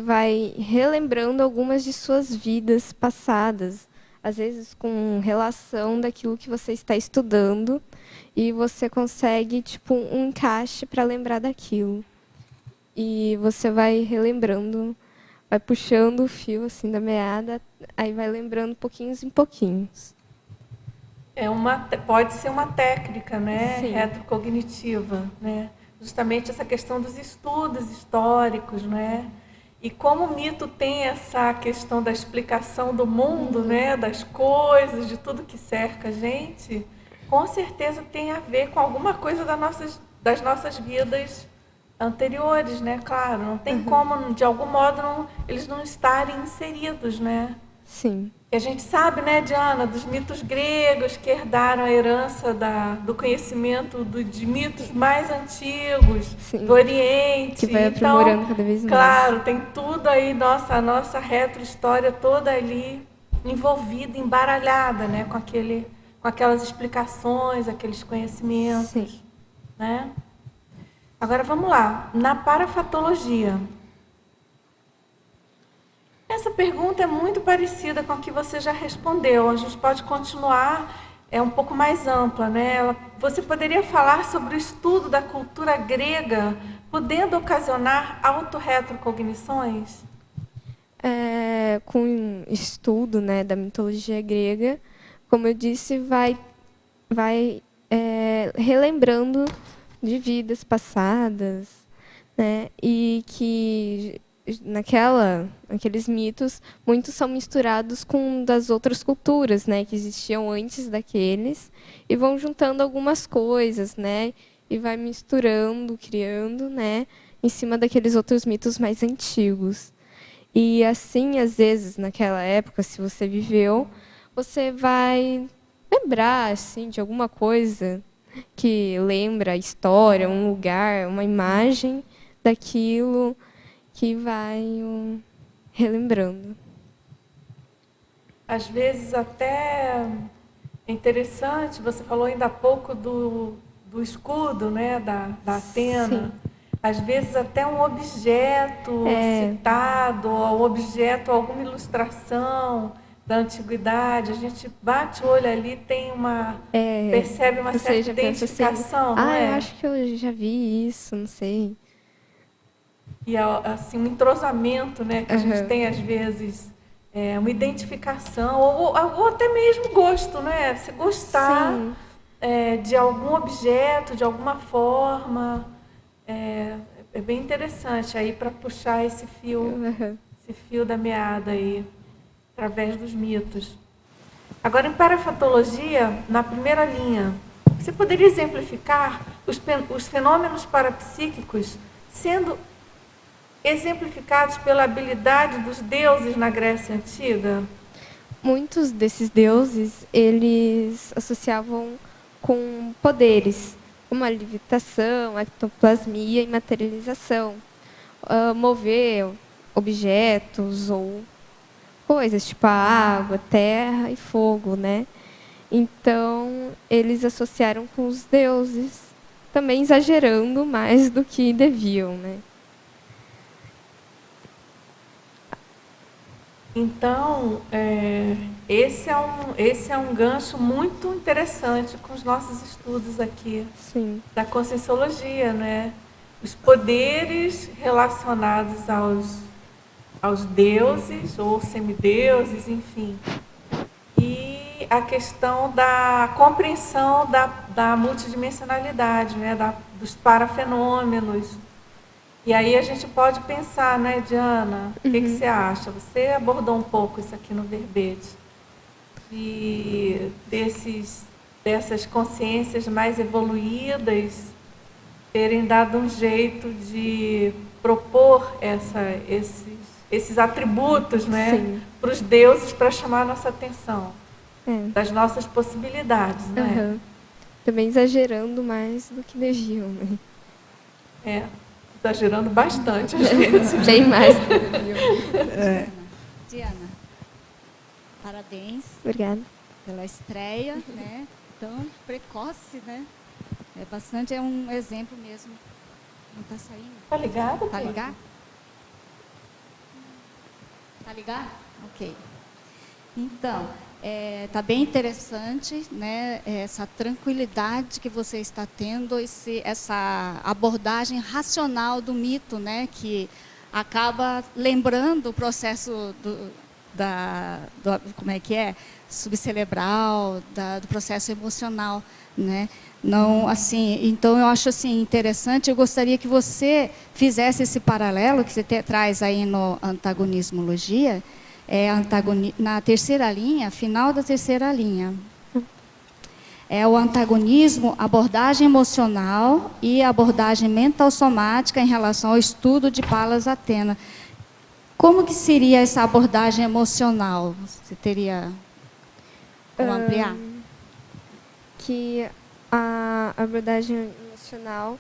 vai relembrando algumas de suas vidas passadas, às vezes com relação daquilo que você está estudando, e você consegue tipo um encaixe para lembrar daquilo. E você vai relembrando, vai puxando o fio assim da meada, aí vai lembrando pouquinhos em pouquinhos. Pode ser uma técnica, né, Sim. retrocognitiva, né? Justamente essa questão dos estudos históricos, né? E como o mito tem essa questão da explicação do mundo, né, das coisas, de tudo que cerca a gente, com certeza tem a ver com alguma coisa das nossas vidas anteriores, né? Claro, não tem como, de algum modo, eles não estarem inseridos, né? Sim. E a gente sabe, né, Diana, dos mitos gregos que herdaram a herança do conhecimento de mitos mais antigos, Sim, do Oriente. que vai aprimorando cada vez mais. Claro, tem tudo aí, a nossa retrohistória toda ali envolvida, embaralhada, né, com aquelas explicações, aqueles conhecimentos. Sim. Né? Agora vamos lá, na parafatologia. Essa pergunta é muito parecida com a que você já respondeu. A gente pode continuar, um pouco mais ampla, né? Você poderia falar sobre o estudo da cultura grega, podendo ocasionar autorretrocognições? Com o estudo, né, da mitologia grega, como eu disse, vai relembrando de vidas passadas, né? E que naqueles mitos, muitos são misturados com das outras culturas, né, que existiam antes daqueles, e vão juntando algumas coisas, né, e vai misturando, criando, né, em cima daqueles outros mitos mais antigos. E assim, às vezes, naquela época, se você viveu, você vai lembrar assim de alguma coisa que lembra a história, um lugar, uma imagem daquilo que vai relembrando. Às vezes até é interessante, você falou ainda há pouco do escudo, né, da Atena. Sim. Às vezes até um objeto citado, ou objeto, alguma ilustração da antiguidade, a gente bate o olho ali, tem percebe uma certa identificação, assim, não é? Eu acho que eu já vi isso, não sei. E assim, um entrosamento, né, que a gente tem às vezes, uma identificação, ou até mesmo gosto, né? Se gostar de algum objeto, de alguma forma, é bem interessante aí para puxar esse fio da meada aí, através dos mitos. Agora, em parafatologia, na primeira linha, você poderia exemplificar os fenômenos parapsíquicos sendo exemplificados pela habilidade dos deuses na Grécia Antiga? Muitos desses deuses, eles associavam com poderes, como a levitação, a ectoplasmia e materialização. Mover objetos ou coisas, tipo a água, terra e fogo, né? Então, eles associaram com os deuses, também exagerando mais do que deviam, né? Então, esse é um gancho muito interessante com os nossos estudos aqui. Sim. Da Conscienciologia, né? Os poderes relacionados aos deuses ou semideuses, enfim. E a questão da compreensão da multidimensionalidade, né? Dos parafenômenos. E aí a gente pode pensar, né, Diana? O que você acha? Você abordou um pouco isso aqui no verbete. Dessas consciências mais evoluídas terem dado um jeito de propor esses atributos, né, para os deuses, para chamar a nossa atenção das nossas possibilidades, né? Também exagerando mais do que deviam, né? exagerando bastante às vezes. Bem mais. Diana, parabéns. Obrigada. Pela estreia, né? Tão precoce, né? É um exemplo mesmo. Não está saindo? Tá ligado? Tá ligado? Tá ligado? Ok. Então, tá bem interessante, né? Essa tranquilidade que você está tendo, essa abordagem racional do mito, né? Que acaba lembrando o processo como é que é? Subcerebral, do processo emocional, né? Não, assim, então eu acho assim interessante. Eu gostaria que você fizesse esse paralelo que você traz aí no antagonismologia, na terceira linha, final da terceira linha. É o antagonismo, abordagem emocional e abordagem mental somática em relação ao estudo de Palas Athena. Como que seria essa abordagem emocional? Você teria como ampliar? Que a abordagem emocional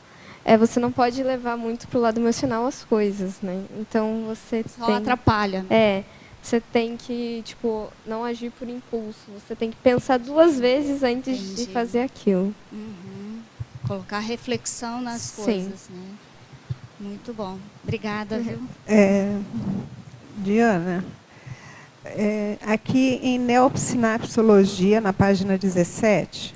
você não pode levar muito para o lado emocional as coisas, né? Então você só atrapalha. Você tem que não agir por impulso. Você tem que pensar 2 vezes antes de fazer aquilo. Uhum. Colocar reflexão nas coisas, né? Muito bom. Obrigada, viu? Diana, aqui em Neopsinapsologia, na página 17,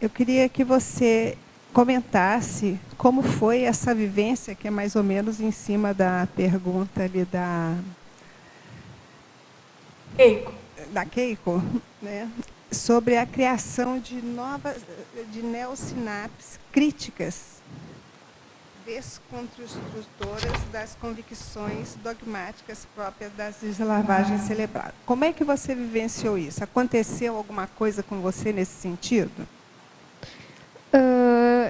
eu queria que você comentasse como foi essa vivência, que é mais ou menos em cima da pergunta ali da Keiko, né? Sobre a criação de neossinapses críticas desconstrutoras das convicções dogmáticas próprias das deslavagens cerebrais. Como é que você vivenciou isso? Aconteceu alguma coisa com você nesse sentido?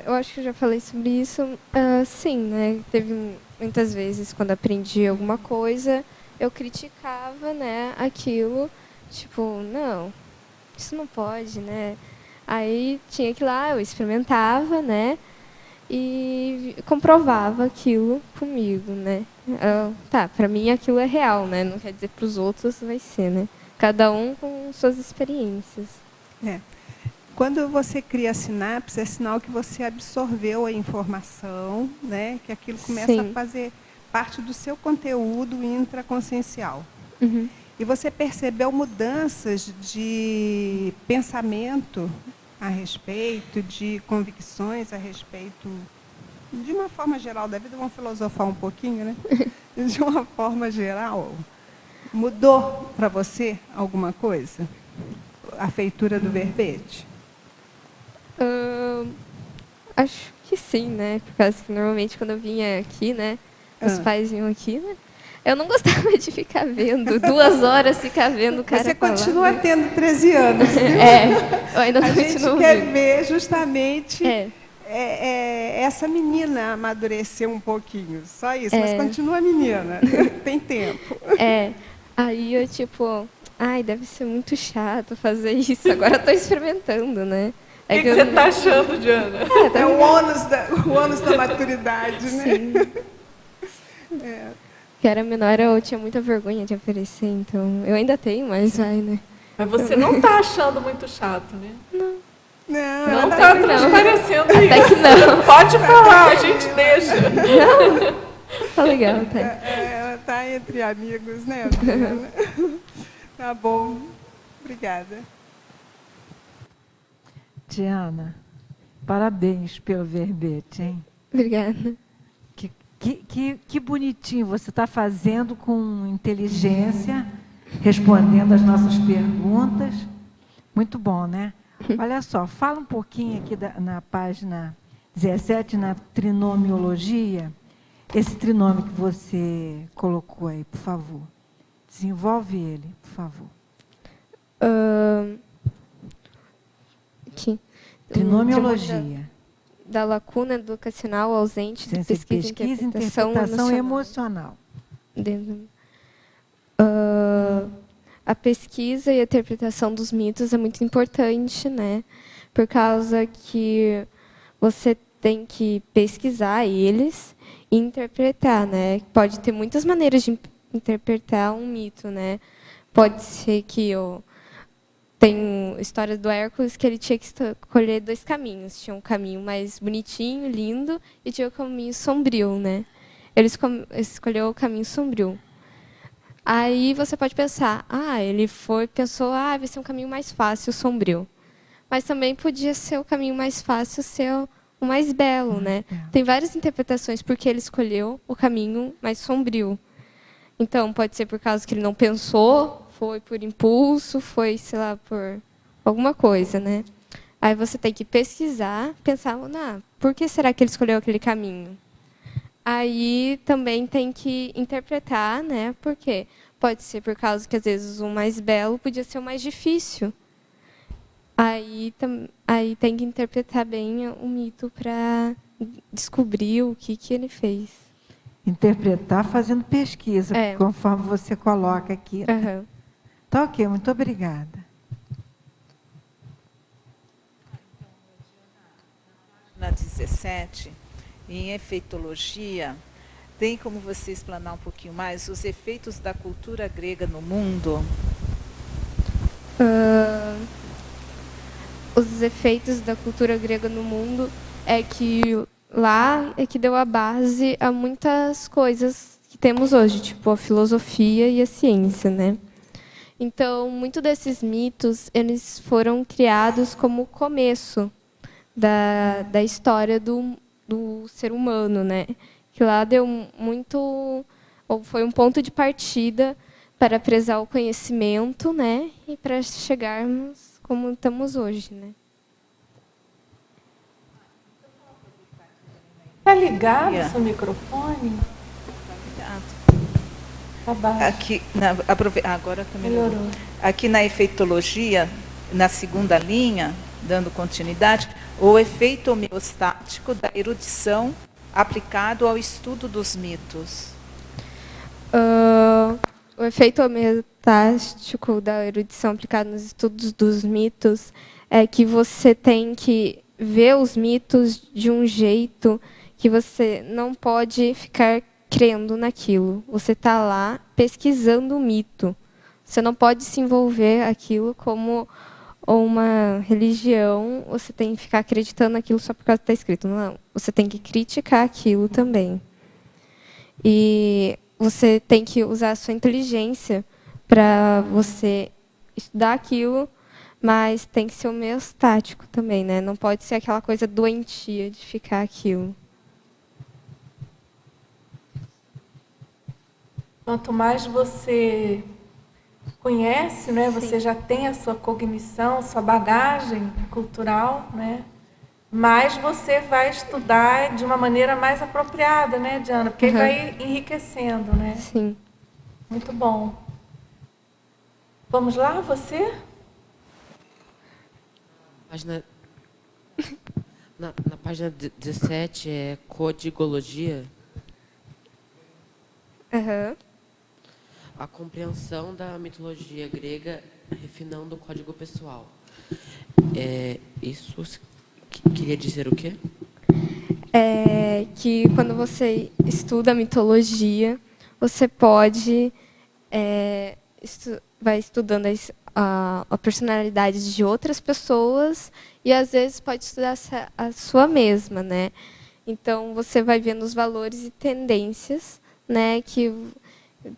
Eu acho que eu já falei sobre isso. Sim, né? Teve muitas vezes, quando aprendi alguma coisa, eu criticava, né, aquilo. Não, isso não pode, né? Aí tinha que ir lá, eu experimentava, né? E comprovava aquilo comigo, né? Para mim aquilo é real, né? Não quer dizer para os outros vai ser, né? Cada um com suas experiências. Quando você cria a sinapse, é sinal que você absorveu a informação, né? Que aquilo começa a fazer parte do seu conteúdo intraconsciencial. Uhum. E você percebeu mudanças de pensamento a respeito, de convicções a respeito, de uma forma geral da vida. Vamos filosofar um pouquinho, né? De uma forma geral, mudou para você alguma coisa? A feitura do verbete? Acho que sim, né? Por causa que normalmente quando eu vinha aqui, né? Meus pais vinham aqui, né? Eu não gostava de ficar vendo, 2 horas ficar vendo o cara. Você continua tendo 13 anos, viu? Eu ainda a continuo. gente quer ver justamente essa menina amadurecer um pouquinho. Só isso, mas continua menina. Tem tempo. Aí eu deve ser muito chato fazer isso. Agora eu estou experimentando, né? O que você está achando, Diana? É o ônus da maturidade, né? Sim. Que era menor, eu tinha muita vergonha de aparecer, então eu ainda tenho, mas vai, né? Mas você não está achando muito chato, né? Não está transparecendo até isso. Até que não. Pode falar, a gente deixa. Não, tá legal, tá. Ela está entre amigos, né? Tá bom. Obrigada. Diana, parabéns pelo verbete, hein? Obrigada. Que bonitinho, você está fazendo com inteligência, respondendo as nossas perguntas. Muito bom, né? Olha só, fala um pouquinho aqui na página 17, na trinomiologia, esse trinômio que você colocou aí, por favor. Desenvolve ele, por favor. Aqui. Trinomiologia. Da lacuna educacional ausente de pesquisa e interpretação emocional. A pesquisa e a interpretação dos mitos é muito importante, né? Por causa que você tem que pesquisar eles e interpretar, né? Pode ter muitas maneiras de interpretar um mito, né? Pode ser que tem história do Hércules que ele tinha que escolher 2 caminhos. Tinha um caminho mais bonitinho, lindo, e tinha o caminho sombrio, né? Ele escolheu o caminho sombrio. Aí você pode pensar, pensou, vai ser um caminho mais fácil, sombrio. Mas também podia ser o caminho mais fácil, ser o mais belo, né? Tem várias interpretações porque ele escolheu o caminho mais sombrio. Então, pode ser por causa que ele não pensou, foi por impulso, foi, sei lá, por alguma coisa, né? Aí você tem que pesquisar, pensar, por que será que ele escolheu aquele caminho? Aí também tem que interpretar, né? Por quê? Pode ser por causa que, às vezes, o mais belo podia ser o mais difícil. Aí tem que interpretar bem o mito para descobrir o que ele fez. Interpretar fazendo pesquisa, conforme você coloca aqui. Uhum. Tá ok, muito obrigada. Na 17, em efeitologia, tem como você explanar um pouquinho mais os efeitos da cultura grega no mundo? Os efeitos da cultura grega no mundo é que lá é que deu a base a muitas coisas que temos hoje, tipo a filosofia e a ciência, né? Então, muitos desses mitos, eles foram criados como o começo da história do ser humano, né? Que lá deu ou foi um ponto de partida para prezar o conhecimento, né? E para chegarmos como estamos hoje, né? Está ligado o seu microfone? Tá baixo. Aqui, agora também melhorou. Aqui na efeitologia, na segunda linha, dando continuidade, o efeito homeostático da erudição aplicado ao estudo dos mitos. O efeito homeostático da erudição aplicado nos estudos dos mitos é que você tem que ver os mitos de um jeito que você não pode ficar crendo naquilo. Você está lá pesquisando o mito. Você não pode se envolver aquilo como uma religião, você tem que ficar acreditando naquilo só por causa que está escrito. Não, você tem que criticar aquilo também. E você tem que usar a sua inteligência para você estudar aquilo, mas tem que ser homeostático também, né? Não pode ser aquela coisa doentia de ficar aquilo. Quanto mais você conhece, né? Você já tem a sua cognição, sua bagagem cultural, né? Mais você vai estudar de uma maneira mais apropriada, né, Diana? Porque vai enriquecendo, né? Sim. Muito bom. Vamos lá, você? Na página 17 é codigologia. A compreensão da mitologia grega refinando o código pessoal. Isso queria dizer o quê? É que quando você estuda a mitologia, você pode vai estudando a personalidade de outras pessoas e às vezes pode estudar a sua mesma, né? Então você vai vendo os valores e tendências, né, que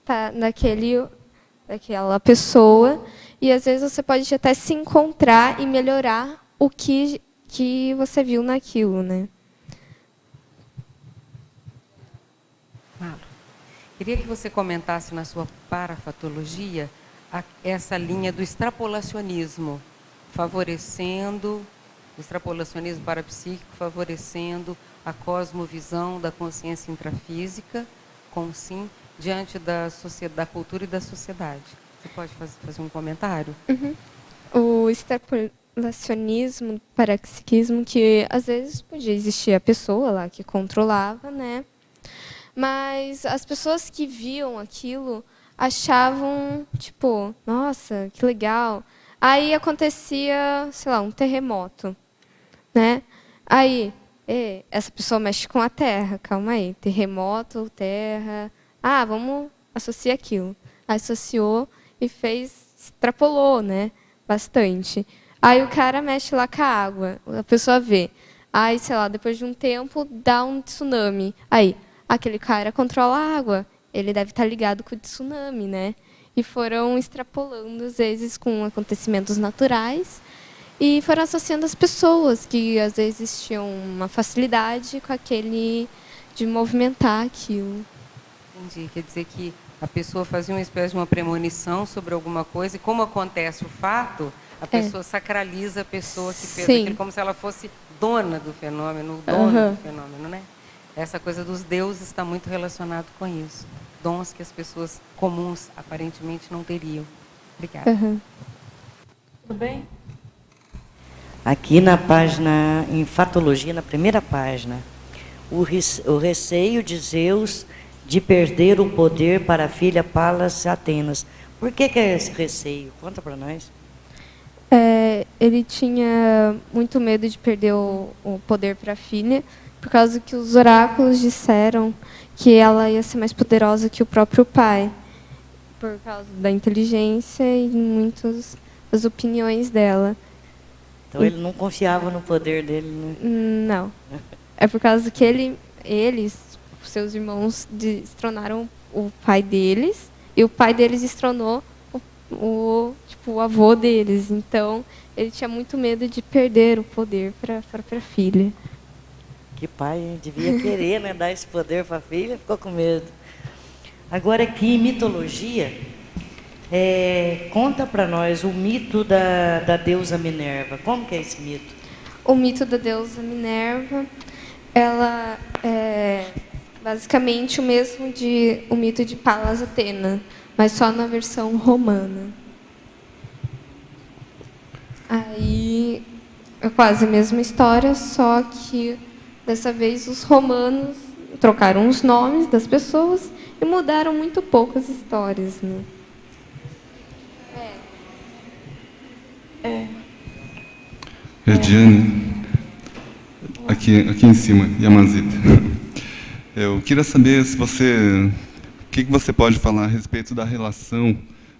tá daquela pessoa, e às vezes você pode até se encontrar e melhorar o que você viu naquilo, né? Queria que você comentasse na sua parafatologia essa linha do extrapolacionismo, favorecendo o extrapolacionismo parapsíquico, favorecendo a cosmovisão da consciência intrafísica, diante da cultura e da sociedade. Você pode fazer um comentário? O extrapolacionismo, parapsiquismo, que às vezes podia existir a pessoa lá que controlava, né? Mas as pessoas que viam aquilo achavam, tipo, nossa, que legal. Aí acontecia, sei lá, um terremoto, né? Aí essa pessoa mexe com a terra, calma aí, terremoto, terra, vamos associar aquilo. Associou e extrapolou, né, bastante. Aí o cara mexe lá com a água, a pessoa vê. Aí, sei lá, depois de um tempo, dá um tsunami. Aí, aquele cara controla a água, ele deve estar ligado com o tsunami, né? E foram extrapolando, às vezes, com acontecimentos naturais, e foram associando as pessoas, que às vezes tinham uma facilidade com aquele de movimentar aquilo. Entendi. Quer dizer que a pessoa fazia uma espécie de uma premonição sobre alguma coisa, e como acontece o fato, a pessoa sacraliza a pessoa que fez aquilo, como se ela fosse dona do fenômeno, dono do fenômeno, né? Essa coisa dos deuses está muito relacionado com isso. Dons que as pessoas comuns, aparentemente, não teriam. Obrigada. Tudo bem? Aqui na página, em Fatologia, na primeira página, o receio de Zeus de perder o poder para a filha Palas Atenas. Por que é esse receio? Conta para nós. Ele tinha muito medo de perder o poder para a filha, por causa que os oráculos disseram que ela ia ser mais poderosa que o próprio pai, por causa da inteligência e muitas das opiniões dela. Então ele não confiava no poder dele, né? Não. É por causa que eles, seus irmãos, destronaram o pai deles, e o pai deles destronou o avô deles. Então, ele tinha muito medo de perder o poder para a própria filha. Que pai, hein? Devia querer, né, dar esse poder para a filha, ficou com medo. Agora, aqui em mitologia, conta para nós o mito da deusa Minerva. Como que é esse mito? O mito da deusa Minerva, ela é basicamente o mesmo o mito de Palas Atena, mas só na versão romana. Aí é quase a mesma história, só que dessa vez os romanos trocaram os nomes das pessoas e mudaram muito pouco as histórias, né? Diane, aqui em cima, Yamazita. Eu queria saber se o que você pode falar a respeito da relação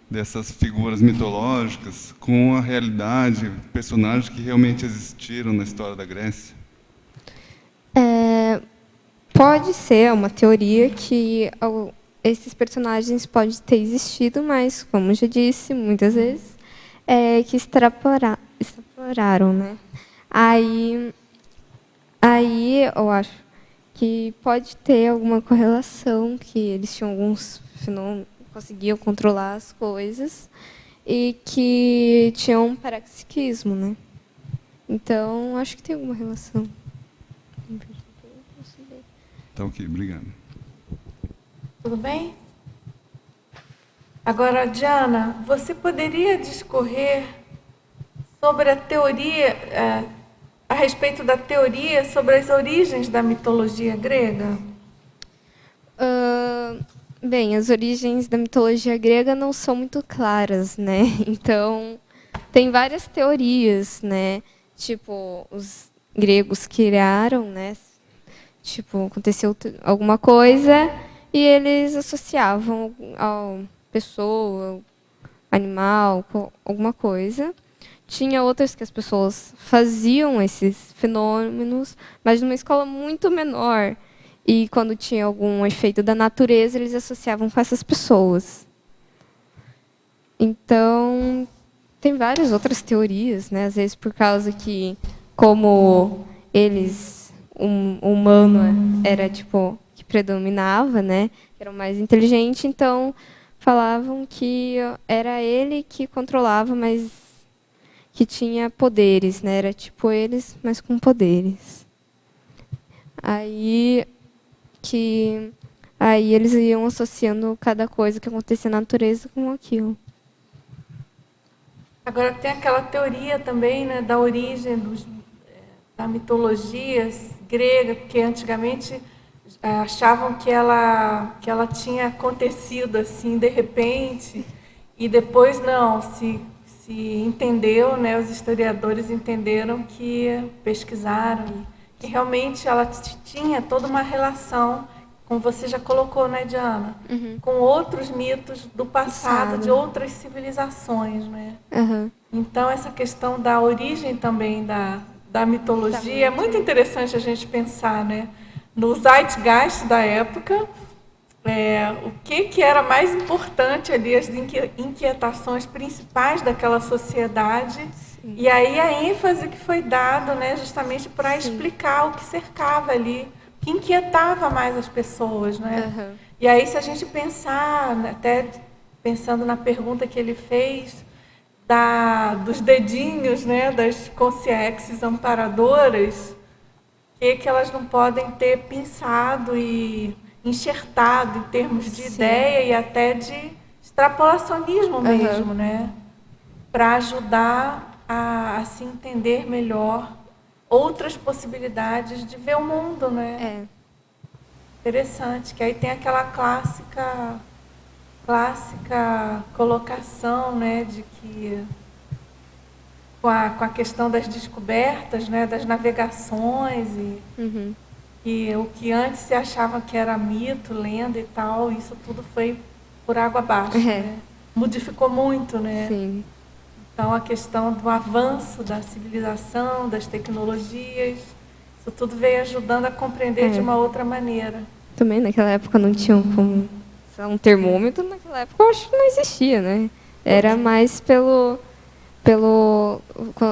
dessas figuras mitológicas com a realidade, personagens que realmente existiram na história da Grécia. Pode ser uma teoria que esses personagens podem ter existido, mas, como já disse, muitas vezes, que extrapolaram, né? Aí eu acho que pode ter alguma correlação, que eles tinham alguns fenômenos, conseguiam controlar as coisas, e que tinham um parapsiquismo, né? Então, acho que tem alguma relação. Tá ok, obrigado. Tudo bem? Agora, Diana, você poderia discorrer sobre a teoria, a respeito da teoria sobre as origens da mitologia grega? Bem, as origens da mitologia grega não são muito claras, né? Então, tem várias teorias, né? Tipo, os gregos criaram, né? Tipo, aconteceu alguma coisa e eles associavam a pessoa, animal, alguma coisa. Tinha outras que as pessoas faziam esses fenômenos, mas numa escala muito menor. E quando tinha algum efeito da natureza, eles associavam com essas pessoas. Então, tem várias outras teorias, né? Às vezes por causa que, como o humano era tipo que predominava, né? Era o mais inteligente, então falavam que era ele que controlava, mas que tinha poderes, né? Era tipo eles, mas com poderes. Aí eles iam associando cada coisa que acontecia na natureza com aquilo. Agora tem aquela teoria também, né, da origem da mitologia grega, porque antigamente achavam que ela tinha acontecido assim de repente, e depois não, se entendeu, né, os historiadores entenderam, que pesquisaram que realmente ela tinha toda uma relação, como você já colocou, né, Diana? Com outros mitos do passado, de outras civilizações, né? Então, essa questão da origem também da mitologia é muito interessante a gente pensar, né? No zeitgeist da época, o que era mais importante ali, as inquietações principais daquela sociedade. Sim. E aí a ênfase que foi dada, né, justamente para explicar o que cercava ali, o que inquietava mais as pessoas, né? E aí, se a gente pensar, até pensando na pergunta que ele fez, dos dedinhos, né, das consciências amparadoras, que elas não podem ter pensado e enxertado em termos de ideia e até de extrapolacionismo mesmo, né? Para ajudar a se entender melhor outras possibilidades de ver o mundo, né? Interessante, que aí tem aquela clássica colocação, né, de que com a questão das descobertas, né, das navegações e o que antes se achava que era mito, lenda e tal, isso tudo foi por água abaixo, né? Modificou muito, né? Sim. Então, a questão do avanço da civilização, das tecnologias, isso tudo veio ajudando a compreender de uma outra maneira. Também naquela época não tinha um termômetro, naquela época eu acho que não existia, né? Era mais pelo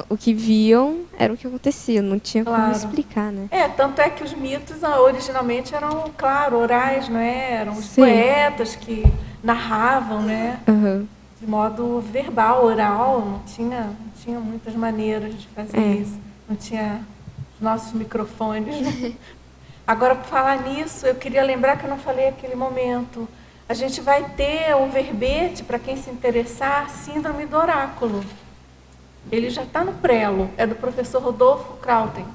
o que viam, era o que acontecia, não tinha como explicar, né? Tanto é que os mitos originalmente eram, claro, orais, não é? Eram os poetas que narravam, né? De modo verbal, oral, não tinha muitas maneiras de fazer isso. Não tinha os nossos microfones, né? Agora, por falar nisso, eu queria lembrar que eu não falei aquele momento. A gente vai ter um verbete, para quem se interessar, Síndrome do Oráculo. Ele já está no prelo, é do professor Rodolfo Krauten.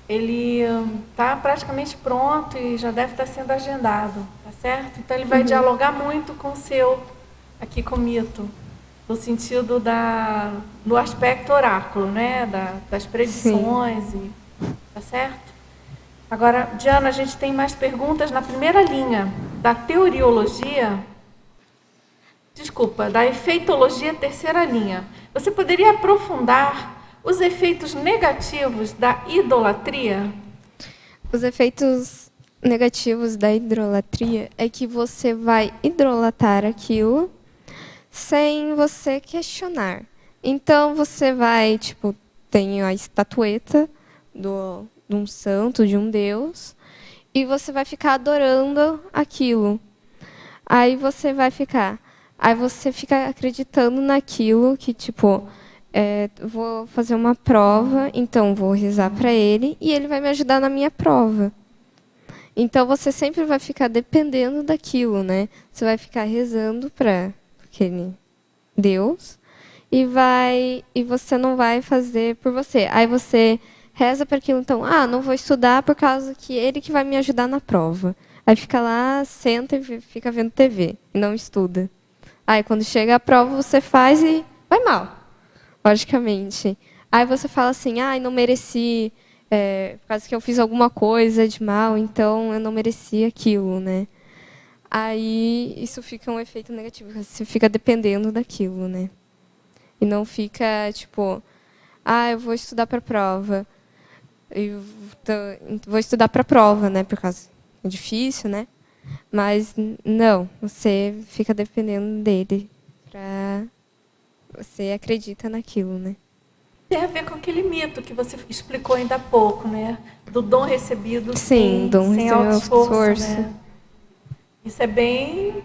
Ele está praticamente pronto e já deve estar sendo agendado, tá certo? Então, ele vai dialogar muito com o seu, aqui com o mito, no sentido do aspecto oráculo, né? Das predições, tá certo? Agora, Diana, a gente tem mais perguntas na primeira linha da teoriologia. Desculpa, da efeitologia, terceira linha. Você poderia aprofundar os efeitos negativos da idolatria? Os efeitos negativos da idolatria é que você vai idolatrar aquilo sem você questionar. Então, você vai, tem a estatueta de um santo, de um deus, e você vai ficar adorando aquilo. Aí você fica acreditando naquilo que, vou fazer uma prova, então vou rezar para ele e ele vai me ajudar na minha prova. Então você sempre vai ficar dependendo daquilo, né? Você vai ficar rezando para aquele Deus e você não vai fazer por você. Aí você reza para aquilo, então, não vou estudar por causa que ele que vai me ajudar na prova. Aí fica lá, senta e fica vendo TV e não estuda. Aí, quando chega a prova, você faz e vai mal, logicamente. Aí você fala assim, não mereci, por causa que eu fiz alguma coisa de mal, então eu não mereci aquilo, né? Aí, isso fica um efeito negativo, você fica dependendo daquilo, né? E não fica, eu vou estudar para a prova. Vou estudar para a prova, né? Por causa é difícil, né? Mas não, você fica dependendo dele. Você acredita naquilo, né? Tem a ver com aquele mito que você explicou ainda há pouco, né? Do dom recebido sem auto-esforço, né? Isso é bem...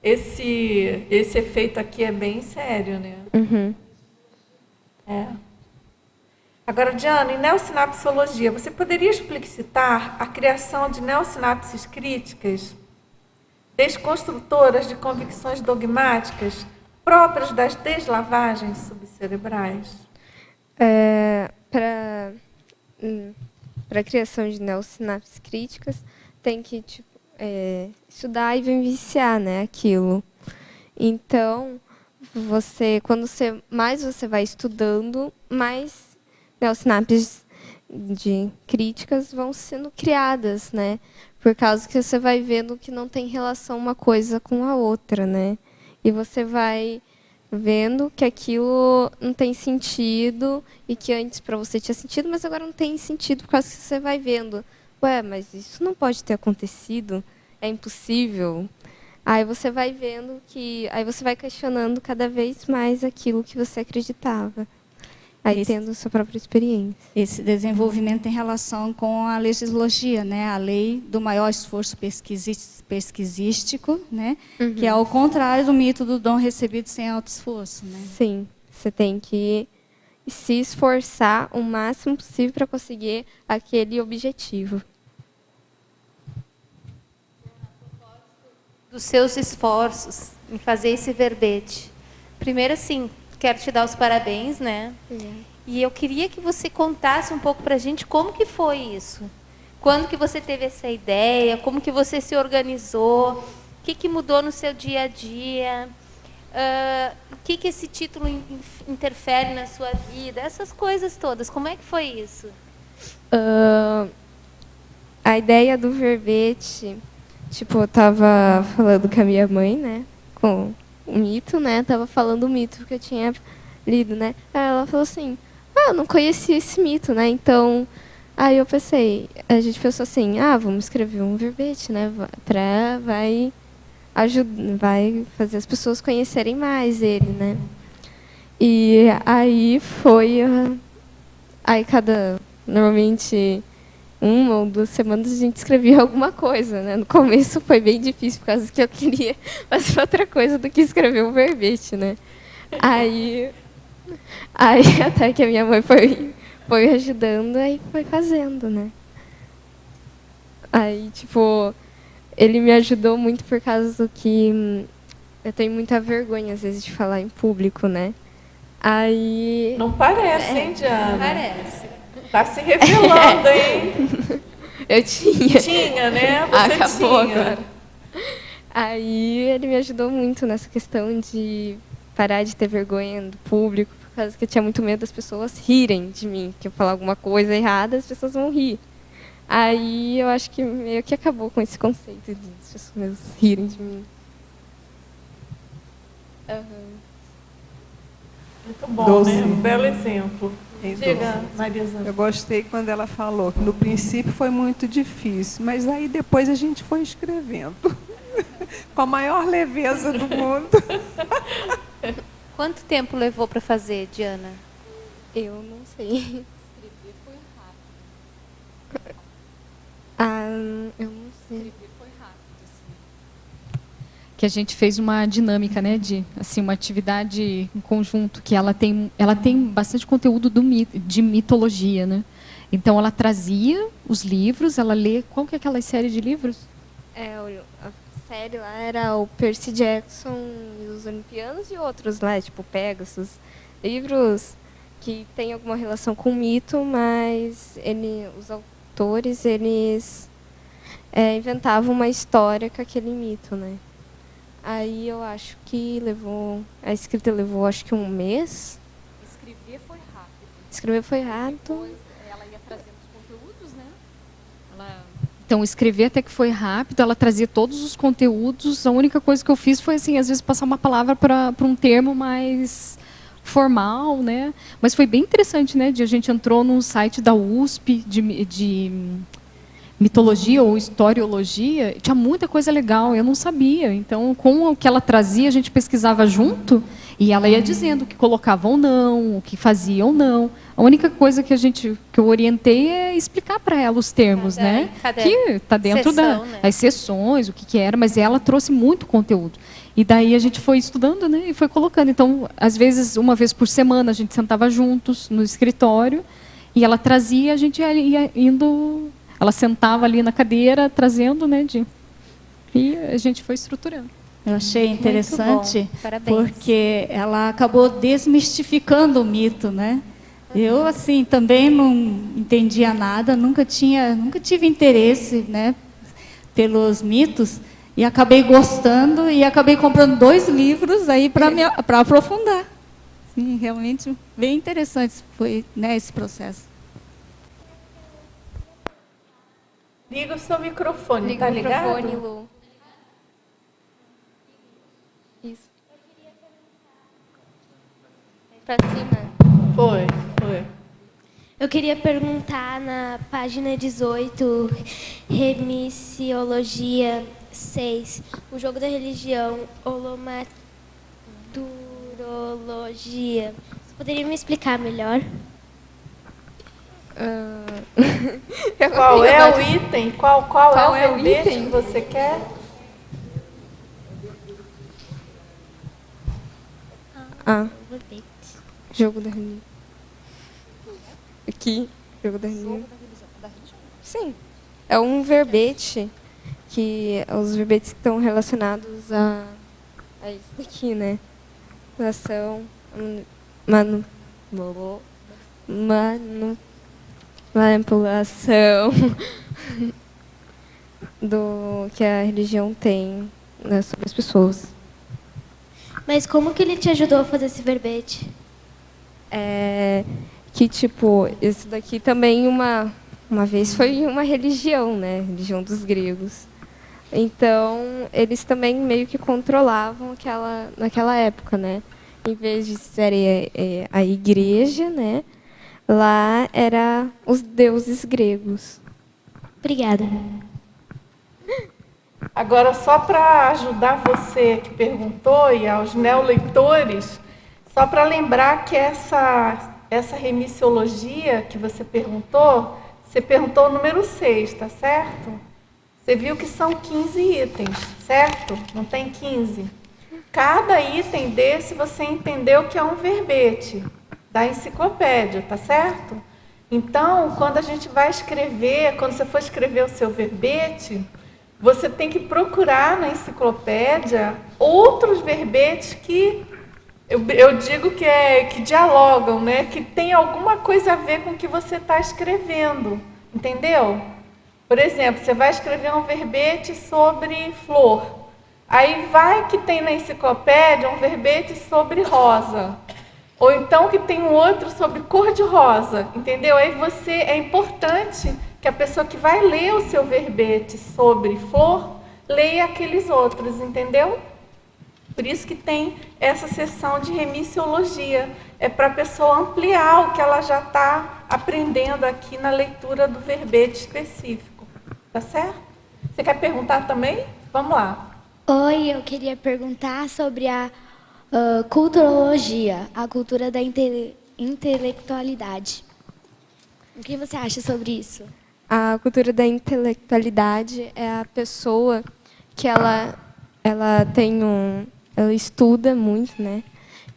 Esse efeito aqui é bem sério, né? Agora, Diana, em neossinapsologia, você poderia explicitar a criação de neossinapses críticas, desconstrutoras de convicções dogmáticas próprias das deslavagens subcerebrais? Para a criação de neossinapses críticas, tem que estudar e vivenciar, né, aquilo. Então, quando mais você vai estudando, mais neossinapses de críticas vão sendo criadas, né? Por causa que você vai vendo que não tem relação uma coisa com a outra, né? E você vai vendo que aquilo não tem sentido e que antes para você tinha sentido, mas agora não tem sentido por causa que você vai vendo. Ué, mas isso não pode ter acontecido, é impossível. Aí você vai vendo que... Aí você vai questionando cada vez mais aquilo que você acreditava. Aí tendo sua própria experiência. Esse desenvolvimento tem relação com a legislogia, né? A lei do maior esforço pesquisístico, né? Que é ao contrário do mito do dom recebido sem alto esforço, né? Sim, você tem que se esforçar o máximo possível para conseguir aquele objetivo. Dos seus esforços em fazer esse verbete. Primeiro, assim, quero te dar os parabéns, né? E eu queria que você contasse um pouco para a gente como que foi isso. Quando que você teve essa ideia? Como que você se organizou? O que mudou no seu dia a dia? O que esse título interfere na sua vida? Essas coisas todas. Como é que foi isso? A ideia do verbete... Tipo, eu estava falando com a minha mãe, né? Com o mito, né? Tava falando o mito que eu tinha lido, né? Aí ela falou assim, eu não conhecia esse mito, né? Então, aí eu pensei, a gente pensou assim, vamos escrever um verbete, né? Vai fazer as pessoas conhecerem mais ele, né? E aí foi... Aí normalmente... 1 ou 2 semanas a gente escrevia alguma coisa, né? No começo foi bem difícil, por causa que eu queria fazer outra coisa do que escrever um verbete, né? Aí até que a minha mãe foi ajudando, aí foi fazendo, né? Aí, tipo, ele me ajudou muito por causa do que eu tenho muita vergonha, às vezes, de falar em público, né? Aí... Não parece, hein, Diana? Não parece. Tá se revelando, hein? Eu tinha. Tinha, né? Você acabou tinha. Agora. Aí ele me ajudou muito nessa questão de parar de ter vergonha do público, por causa que eu tinha muito medo das pessoas rirem de mim, que eu falar alguma coisa errada, as pessoas vão rir. Aí eu acho que meio que acabou com esse conceito de as pessoas rirem de mim. Muito bom, né? Um belo exemplo. Diga, Marisa. Eu gostei quando ela falou que no princípio foi muito difícil, mas aí depois a gente foi escrevendo com a maior leveza do mundo. Quanto tempo levou para fazer, Diana? Eu não sei. Escrever foi rápido. Eu não sei. Escrever foi rápido, assim. Que a gente fez uma dinâmica, né, de assim, uma atividade em conjunto, que ela tem bastante conteúdo de mitologia, né? Então ela trazia os livros, ela lê, qual que é aquela série de livros? A série lá era o Percy Jackson e os Olimpianos e outros lá, tipo Pegasus, livros que têm alguma relação com o mito, mas os autores eles inventavam uma história com aquele mito, né? Aí eu acho que a escrita levou acho que 1 mês. Escrever foi rápido. Escrever foi rápido. Depois ela ia trazendo os conteúdos, né? Então, escrever até que foi rápido, ela trazia todos os conteúdos. A única coisa que eu fiz foi, assim, às vezes passar uma palavra para um termo mais formal, né? Mas foi bem interessante, né? A gente entrou num site da USP de mitologia ou historiologia, tinha muita coisa legal, eu não sabia. Então, com o que ela trazia, a gente pesquisava junto e ela ia dizendo o que colocava ou não, o que fazia ou não. A única coisa que eu orientei é explicar para ela os termos, né? Que está dentro das seções, o que era, mas ela trouxe muito conteúdo. E daí a gente foi estudando, né? E foi colocando. Então, às vezes, 1 vez por semana, a gente sentava juntos no escritório e ela trazia, a gente ia indo... Ela sentava ali na cadeira, trazendo, né, e a gente foi estruturando. Eu achei interessante, porque ela acabou desmistificando o mito, né? Eu, assim, também não entendia nada, nunca tive interesse, né, pelos mitos, e acabei gostando e acabei comprando 2 livros aí para aprofundar. Sim, realmente bem interessante foi, né, esse processo. Liga o seu microfone, Liga tá o ligado? microfone, Lu. Isso. Pra cima. Foi. Eu queria perguntar na página 18, Remissiologia 6, o jogo da religião, holomaturologia. Você poderia me explicar melhor? Qual é o item? Qual é o verbete que você quer? Jogo da religião. Aqui, jogo da religião. Sim. É um verbete que os verbetes que estão relacionados a isso daqui, né? Nação, manipulação do que a religião tem, né, sobre as pessoas. Mas como que ele te ajudou a fazer esse verbete? Que, tipo, isso daqui também uma vez foi uma religião, né? Religião dos gregos. Então, eles também meio que controlavam naquela época, né? Em vez de ser a igreja, né? Lá era os deuses gregos. Obrigada. Agora, só para ajudar você que perguntou e aos neoleitores, só para lembrar que essa remissiologia que você perguntou o número 6, tá certo? Você viu que são 15 itens, certo? Não tem 15? Cada item desse você entendeu que é um verbete da enciclopédia, tá certo? Então, quando a gente vai escrever, quando você for escrever o seu verbete, você tem que procurar na enciclopédia outros verbetes que eu digo que dialogam, né? Que tem alguma coisa a ver com o que você está escrevendo, entendeu? Por exemplo, você vai escrever um verbete sobre flor. Aí vai que tem na enciclopédia um verbete sobre rosa. Ou então que tem um outro sobre cor de rosa, entendeu? Aí é importante que a pessoa que vai ler o seu verbete sobre flor, leia aqueles outros, entendeu? Por isso que tem essa sessão de remissiologia. É para a pessoa ampliar o que ela já está aprendendo aqui na leitura do verbete específico. Tá certo? Você quer perguntar também? Vamos lá. Oi, eu queria perguntar sobre a culturologia, a cultura da intelectualidade. O que você acha sobre isso? A cultura da intelectualidade é a pessoa que ela estuda muito, né?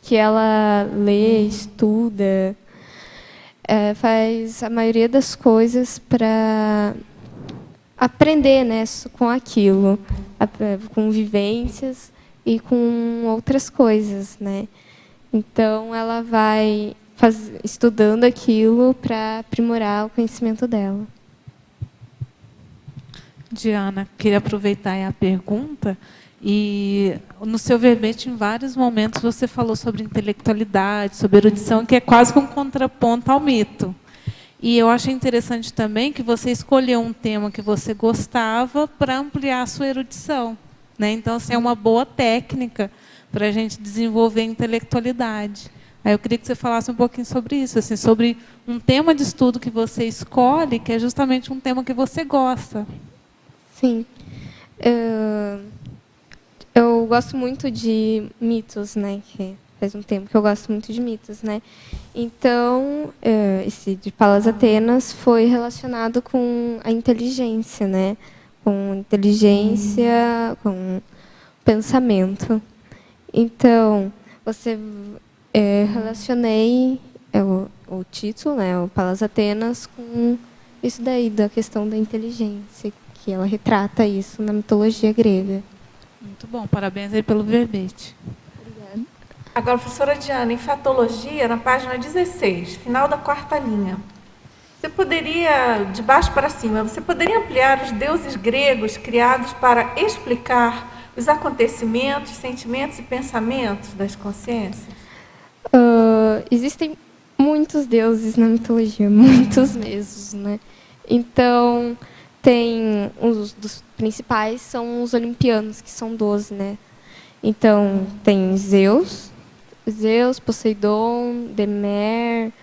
Que ela lê, estuda, faz a maioria das coisas para aprender, né, com aquilo, com vivências e com outras coisas, né? Então ela vai estudando aquilo para aprimorar o conhecimento dela. Diana, queria aproveitar a pergunta. E no seu verbete, em vários momentos, você falou sobre intelectualidade, sobre erudição, que é quase que um contraponto ao mito. E eu achei interessante também que você escolheu um tema que você gostava para ampliar a sua erudição, né? Então, assim, é uma boa técnica para a gente desenvolver a intelectualidade. Aí eu queria que você falasse um pouquinho sobre isso, assim, sobre um tema de estudo que você escolhe, que é justamente um tema que você gosta. Sim. Eu gosto muito de mitos, né? Que faz um tempo que eu gosto muito de mitos, né? Então, esse de Palas Atenas foi relacionado com a inteligência, né? Com inteligência, com pensamento. Então, relacionei o título, né? O Palas Atenas, com isso daí, da questão da inteligência, que ela retrata isso na mitologia grega. Muito bom, parabéns aí pelo verbete. Obrigada. Agora, professora Diana, em fatologia, na página 16, final da 4ª linha. Você poderia, de baixo para cima, você poderia ampliar os deuses gregos criados para explicar os acontecimentos, sentimentos e pensamentos das consciências? Existem muitos deuses na mitologia, muitos mesmos, né? Então, tem os dos principais são os olimpianos, que são 12, né? Então, tem Zeus, Poseidon, Deméter,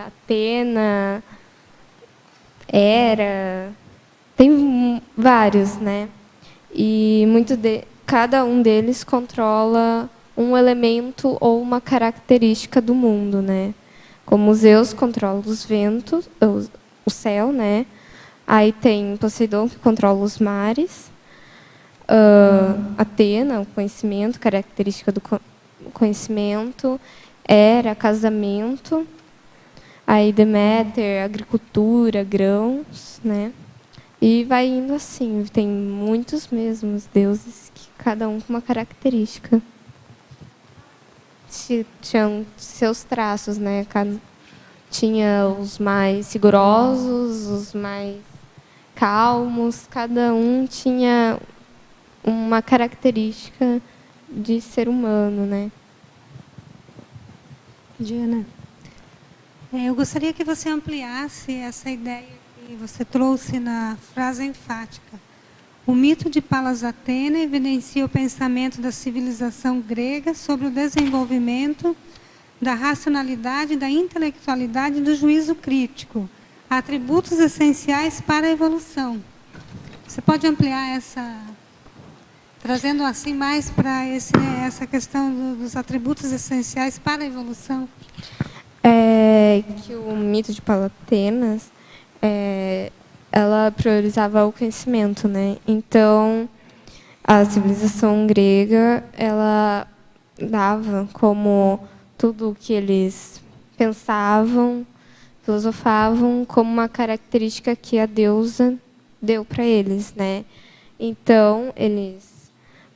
Atena, Hera, tem vários, né? E cada um deles controla um elemento ou uma característica do mundo, né? Como Zeus controla os ventos, o céu, né? Aí tem Poseidon, que controla os mares. Atena, o conhecimento, característica do conhecimento. Hera, casamento. Aí Deméter, agricultura, grãos, né? E vai indo assim. Tem muitos mesmos deuses, que cada um com uma característica. Tinham seus traços, né? Tinha os mais rigorosos, os mais calmos. Cada um tinha uma característica de ser humano, né? Diana, eu gostaria que você ampliasse essa ideia que você trouxe na frase enfática. O mito de Palas Atena evidencia o pensamento da civilização grega sobre o desenvolvimento da racionalidade, da intelectualidade e do juízo crítico, atributos essenciais para a evolução. Você pode ampliar trazendo assim mais para essa questão dos atributos essenciais para a evolução? Que o mito de Palas Atenas, ela priorizava o conhecimento, né? Então, a civilização grega, ela dava como tudo o que eles pensavam, filosofavam, como uma característica que a deusa deu para eles, né? Então, eles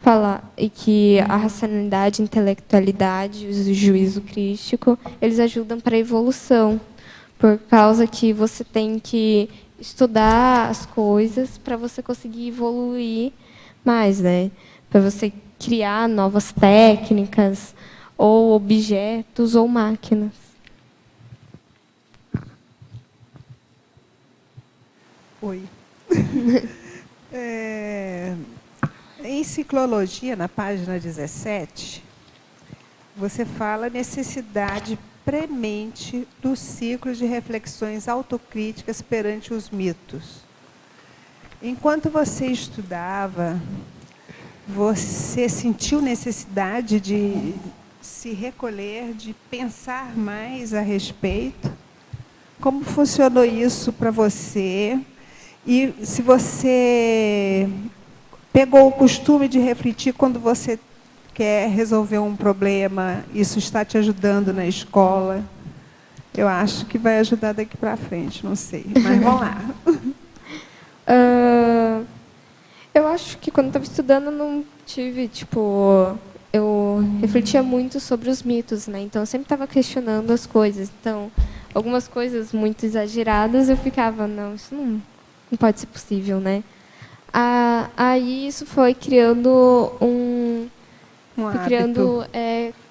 falam que a racionalidade, a intelectualidade, o juízo crítico, eles ajudam para a evolução, por causa que você tem que estudar as coisas para você conseguir evoluir mais, né? Para você criar novas técnicas, ou objetos, ou máquinas. Oi. Em Ciclologia, na página 17, você fala necessidade premente do ciclo de reflexões autocríticas perante os mitos. Enquanto você estudava, você sentiu necessidade de se recolher, de pensar mais a respeito? Como funcionou isso para você? E se você pegou o costume de refletir quando você quer resolver um problema, isso está te ajudando na escola? Eu acho que vai ajudar daqui para frente, não sei. Mas vamos lá. Eu acho que quando estava estudando não tive, eu refletia muito sobre os mitos, né? Então eu sempre estava questionando as coisas. Então, algumas coisas muito exageradas eu ficava, não, isso não pode ser possível, né? Aí isso foi criando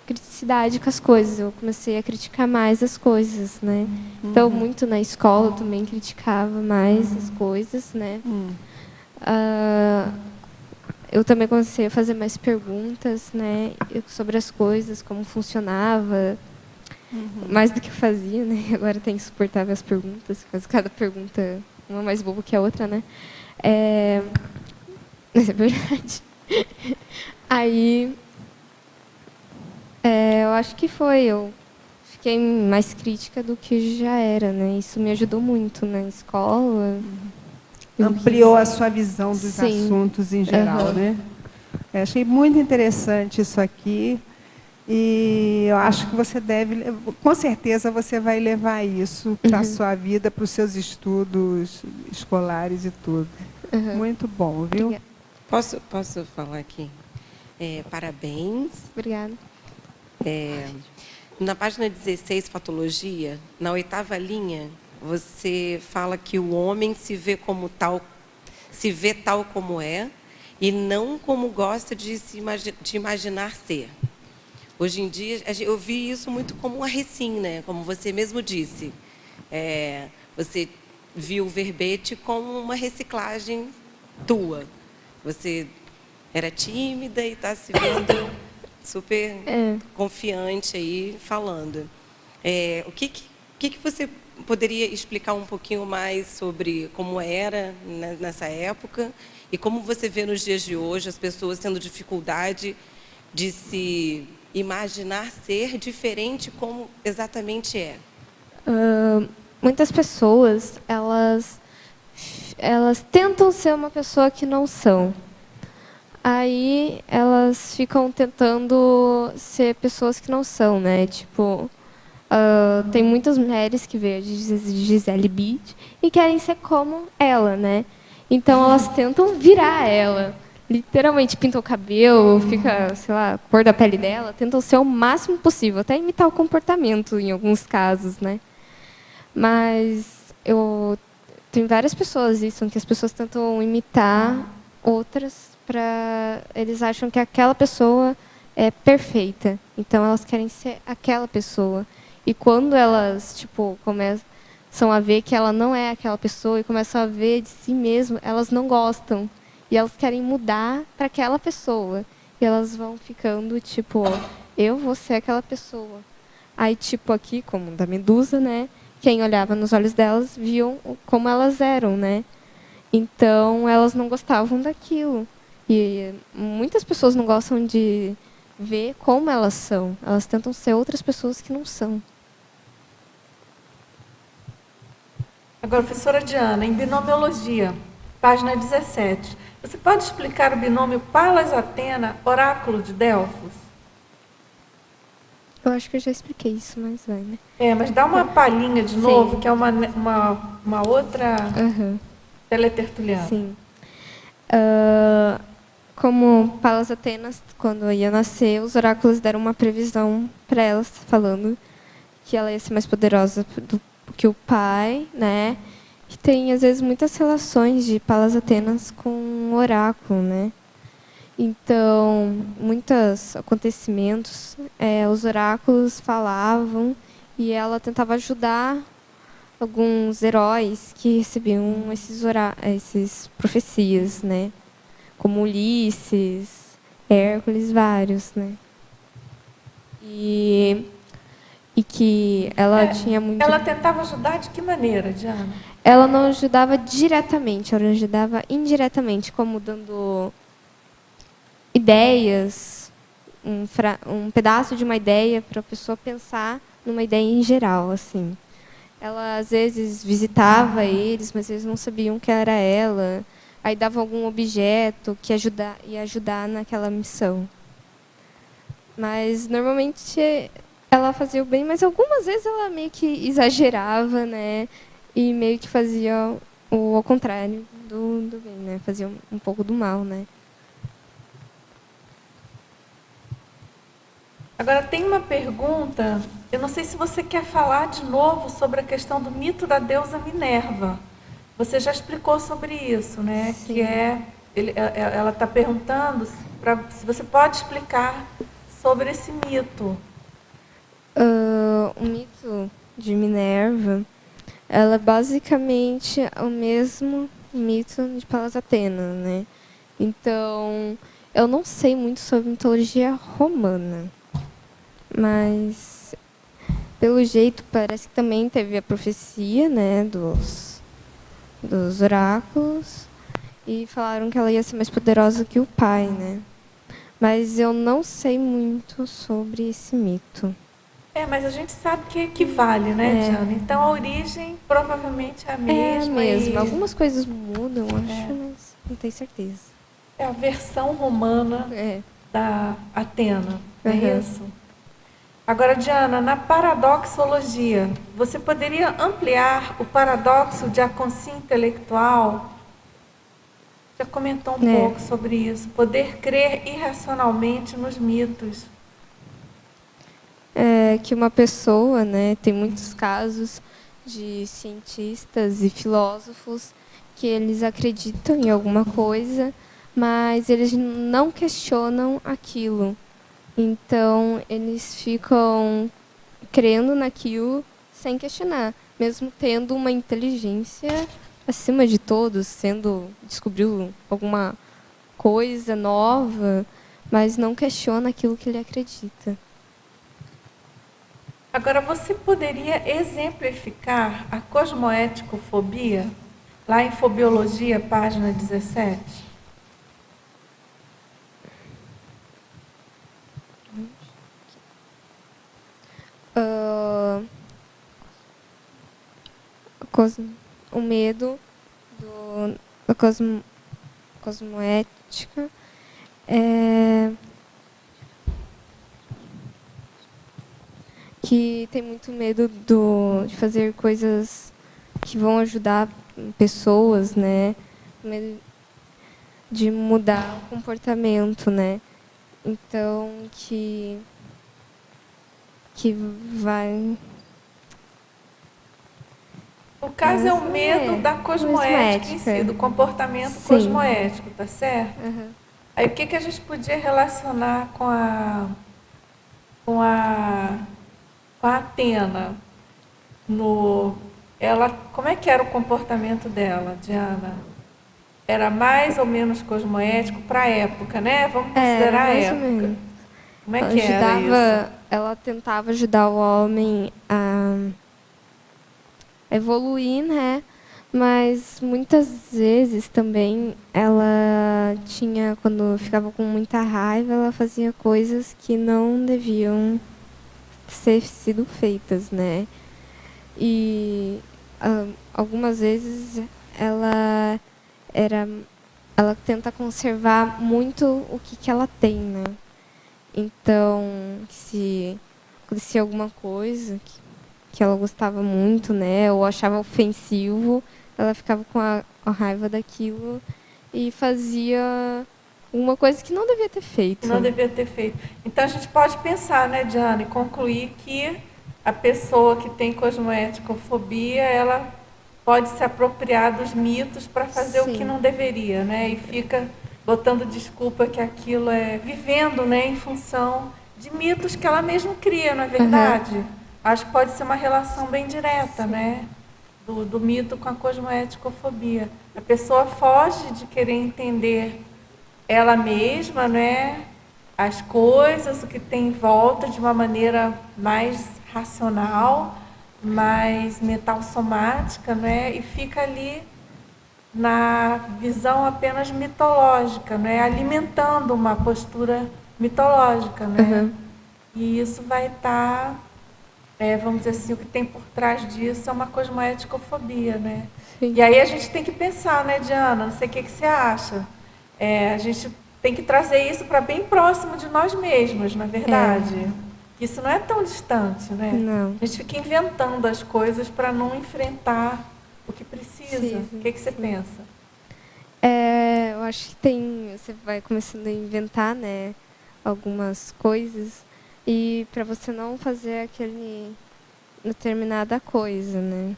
criticidade com as coisas. Eu comecei a criticar mais as coisas, né? Então, muito na escola eu também criticava mais as coisas, né? Eu também comecei a fazer mais perguntas, né, sobre as coisas, como funcionava, mais do que eu fazia, né? Agora tem que suportar as perguntas, faz cada pergunta uma mais boba que a outra, né? Mas é verdade. Aí, eu acho que eu fiquei mais crítica do que já era, né? Isso me ajudou muito na escola. Ampliou a sua visão dos assuntos em geral, né? Achei muito interessante isso aqui. E eu acho que você deve, com certeza, você vai levar isso para a sua vida, para os seus estudos escolares e tudo. Muito bom, viu? Posso falar aqui? Parabéns. Obrigada. Na página 16, Fatologia, na 8ª linha, você fala que o homem se vê tal como é e não como gosta de imaginar ser. Hoje em dia, eu vi isso muito como um arrecim, né? Como você mesmo disse. Você viu o verbete como uma reciclagem tua. Você era tímida e está se vendo super confiante aí falando. O que você poderia explicar um pouquinho mais sobre como era nessa época e como você vê nos dias de hoje as pessoas tendo dificuldade de se imaginar ser diferente como exatamente é? Muitas pessoas, elas tentam ser uma pessoa que não são. Aí elas ficam tentando ser pessoas que não são, né? Tipo, tem muitas mulheres que veem a Gisele Bündchen e querem ser como ela, né? Então elas tentam virar ela. Literalmente pintam o cabelo, fica, sei lá, a cor da pele dela, tentam ser o máximo possível, até imitar o comportamento em alguns casos, né? Mas tem várias pessoas isso, que as pessoas tentam imitar outras eles acham que aquela pessoa é perfeita, então elas querem ser aquela pessoa. E quando elas, tipo, começam a ver que ela não é aquela pessoa e começam a ver de si mesmas, elas não gostam. E elas querem mudar para aquela pessoa. E elas vão ficando, tipo, eu vou ser aquela pessoa. Aí, tipo, aqui, como da Medusa, né? Quem olhava nos olhos delas viam como elas eram, né? Então, elas não gostavam daquilo. E muitas pessoas não gostam de ver como elas são. Elas tentam ser outras pessoas que não são. Agora, professora Diana, em binomiologia, página 17. Você pode explicar o binômio Palas Atena, oráculo de Delfos? Eu acho que eu já expliquei isso, mas vai, né? Mas dá uma palhinha de novo, que é uma outra teletertuliana. Sim. Como Palas Atenas, quando ia nascer, os oráculos deram uma previsão para ela, falando que ela ia ser mais poderosa do que o pai, né? Que tem, às vezes, muitas relações de Palas Atenas com o oráculo, né? Então, muitos acontecimentos, os oráculos falavam e ela tentava ajudar alguns heróis que recebiam esses profecias, né? Como Ulisses, Hércules, vários, né? E que ela tinha muito... Ela tentava ajudar de que maneira, Diana? Ela não ajudava diretamente, ela ajudava indiretamente, como dando ideias, um pedaço de uma ideia para a pessoa pensar numa ideia em geral, assim. Ela, às vezes, visitava eles, mas eles não sabiam que era ela. Aí dava algum objeto que ia ajudar naquela missão. Mas, normalmente, ela fazia o bem, mas algumas vezes ela meio que exagerava, né? E meio que fazia ao contrário do bem, né? Fazia um pouco do mal, né? Agora, tem uma pergunta, eu não sei se você quer falar de novo sobre a questão do mito da deusa Minerva. Você já explicou sobre isso, né? Sim. Que ela está perguntando se você pode explicar sobre esse mito. O mito de Minerva, ela é basicamente o mesmo mito de Palas Atenas, né? Então, eu não sei muito sobre mitologia romana, mas pelo jeito parece que também teve a profecia, né, dos oráculos, e falaram que ela ia ser mais poderosa que o pai, né? Mas eu não sei muito sobre esse mito. Mas a gente sabe que equivale, né, Diana? Então, a origem provavelmente é a mesma. É mesmo. Algumas coisas mudam, acho, mas não tenho certeza. É a versão romana da Atena, é isso? Agora, Diana, na paradoxologia, você poderia ampliar o paradoxo de consciência intelectual? Já comentou um pouco sobre isso. Poder crer irracionalmente nos mitos. Que uma pessoa, né, tem muitos casos de cientistas e filósofos que eles acreditam em alguma coisa, mas eles não questionam aquilo. Então, eles ficam crendo naquilo sem questionar. mesmo tendo uma inteligência acima de todos, descobriu alguma coisa nova, mas não questiona aquilo que ele acredita. Agora, você poderia exemplificar a cosmoéticofobia, lá em Fobiologia, página 17? O medo da cosmoética que tem muito medo de fazer coisas que vão ajudar pessoas, né? Medo de mudar o comportamento, né? Então, que vai... O caso é o medo da cosmoética em si, do comportamento cosmoético, tá certo? Aí o que a gente podia relacionar com a Atena? Como é que era o comportamento dela, Diana? Era mais ou menos cosmoético para a época, né? Vamos considerar a época. Como é que era isso? Ela tentava ajudar o homem a evoluir, né? Mas muitas vezes também ela quando ficava com muita raiva, ela fazia coisas que não deviam ter sido feitas, né? E algumas vezes ela tenta conservar muito o que ela tem, né? Então, se acontecia alguma coisa que ela gostava muito, né, ou achava ofensivo, ela ficava com a raiva daquilo e fazia uma coisa que não devia ter feito. Não devia ter feito. Então a gente pode pensar, né, Diana, e concluir que a pessoa que tem cosmoéticofobia, ela pode se apropriar dos mitos para fazer o que não deveria, né, e fica botando desculpa que aquilo vivendo, né, em função de mitos que ela mesma cria, não é verdade? Acho que pode ser uma relação bem direta, né? Do mito com a cosmoéticofobia. A pessoa foge de querer entender ela mesma, né? As coisas, o que tem em volta, de uma maneira mais racional, mais mental-somática, né? E fica ali na visão apenas mitológica, né? Alimentando uma postura mitológica, né? E isso vai estar... vamos dizer assim, o que tem por trás disso é uma cosmoéticofobia, né? E aí a gente tem que pensar, né, Diana? Não sei o que você acha. A gente tem que trazer isso para bem próximo de nós mesmos, na verdade. Isso não é tão distante, né? Não. A gente fica inventando as coisas para não enfrentar o que precisa. O que você pensa? Eu acho que você vai começando a inventar, né, algumas coisas, e para você não fazer determinada coisa, né?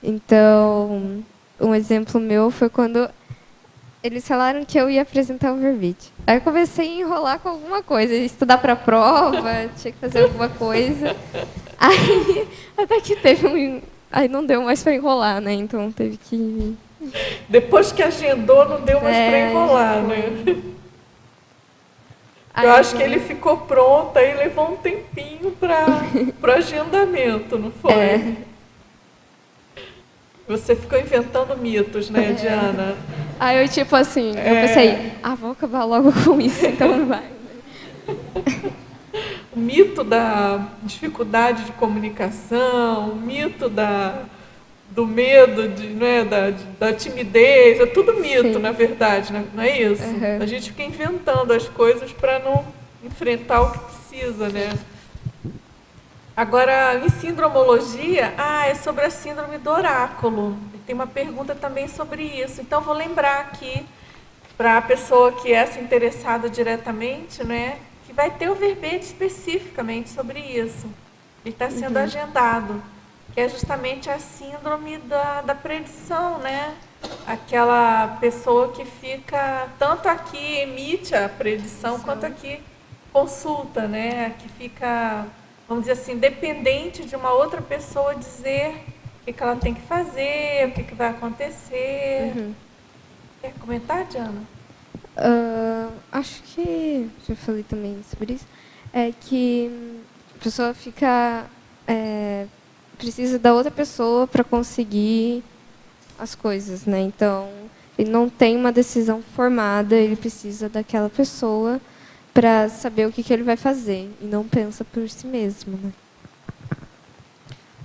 Então, um exemplo meu foi quando eles falaram que eu ia apresentar o verbete. Aí eu comecei a enrolar com alguma coisa, estudar para a prova, tinha que fazer alguma coisa. Aí até que aí não deu mais para enrolar, né? Então teve que... Depois que agendou, não deu mais para enrolar, né? Eu acho que ele ficou pronto, aí levou um tempinho para o agendamento, não foi? Você ficou inventando mitos, né, Diana? Aí eu, tipo assim, eu pensei, vou acabar logo com isso, então vai. O mito da dificuldade de comunicação, o mito do medo, né, da timidez, é tudo mito, na verdade, não é isso? A gente fica inventando as coisas para não enfrentar o que precisa, né? Agora, em sindromologia, é sobre a síndrome do oráculo. Tem uma pergunta também sobre isso. Então, vou lembrar aqui, para a pessoa que é se interessada diretamente, né, que vai ter o verbete especificamente sobre isso. Ele está sendo agendado, que é justamente a síndrome da predição, né? Aquela pessoa que fica, tanto aqui emite a predição, quanto aqui consulta, né? Que fica, vamos dizer assim, dependente de uma outra pessoa dizer o que ela tem que fazer, o que vai acontecer. Quer comentar, Diana? Acho que já falei também sobre isso. É que a pessoa fica precisa da outra pessoa para conseguir as coisas, né? Então ele não tem uma decisão formada, ele precisa daquela pessoa para saber o que ele vai fazer e não pensa por si mesmo, né?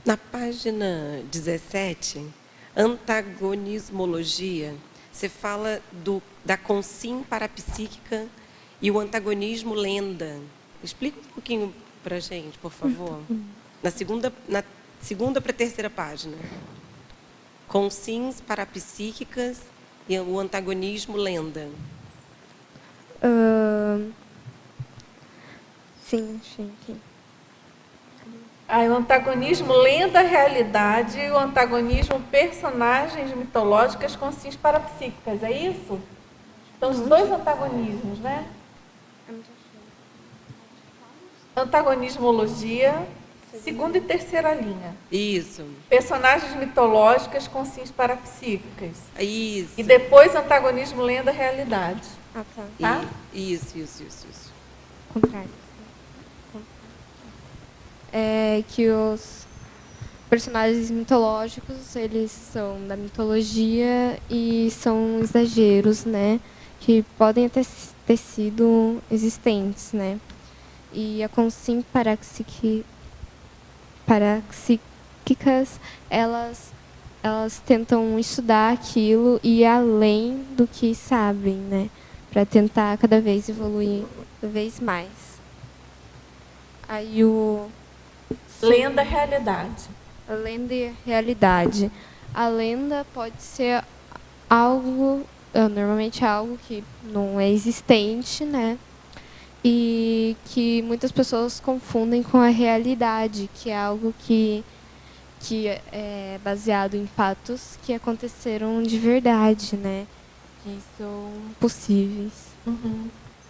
Na página 17, antagonismologia, você fala da consim parapsíquica e o antagonismo lenda. Explica um pouquinho para a gente, por favor. Na segunda para a terceira página. Consins parapsíquicas e o antagonismo lenda. Sim, achei aqui. O antagonismo lenda realidade e o antagonismo personagens mitológicas com consins parapsíquicas, é isso? Então, os dois antagonismos, né? Antagonismologia, segunda e terceira linha. Isso. Personagens mitológicas com consins parapsíquicas. Isso. E depois antagonismo lenda realidade. Tá? Isso. Contrário. Que os personagens mitológicos, eles são da mitologia e são exageros, né? Que podem até ter sido existentes, né? E a consim parapsíquicas, elas tentam estudar aquilo e ir além do que sabem, né? Para tentar cada vez evoluir cada vez mais. Aí lenda realidade. A lenda e a realidade. A lenda pode ser algo, normalmente algo que não é existente, né? E que muitas pessoas confundem com a realidade, que é algo que é baseado em fatos que aconteceram de verdade, né? Que são possíveis.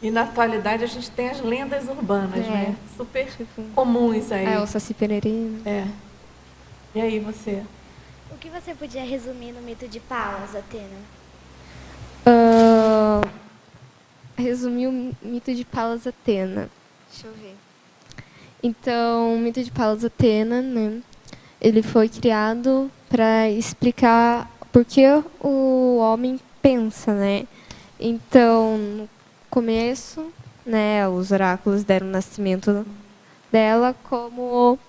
E na atualidade a gente tem as lendas urbanas, né? Super comuns aí. O Saci Pererê. E aí, você? O que você podia resumir no mito de Palas, Atena? Resumir o mito de Palas Atena. Deixa eu ver. Então, o mito de Palas Atena, né? Ele foi criado para explicar por que o homem pensa, né? Então, no começo, né, os oráculos deram o nascimento dela como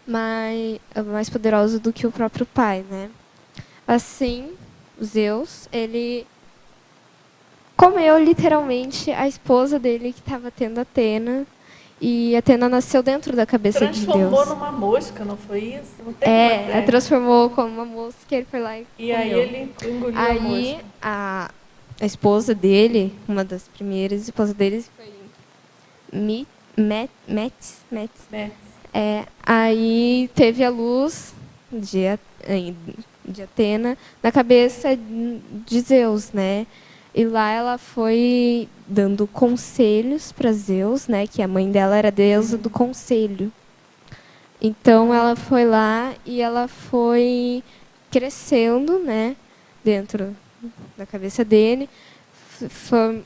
mais poderoso do que o próprio pai, né? Assim, Zeus, ele comeu literalmente a esposa dele que estava tendo Atena, e Atena nasceu dentro da cabeça de Deus. Transformou numa mosca, não foi isso? Não tem ela transformou como uma mosca, ele foi lá e comeu. aí ele engoliu a mosca. A esposa dele, uma das primeiras esposas dele foi Metis. Aí teve a luz de Atena na cabeça de Zeus, né? E lá ela foi dando conselhos para Zeus, né? Que a mãe dela era a deusa do conselho. Então ela foi lá e ela foi crescendo, né? Dentro da cabeça dele, foi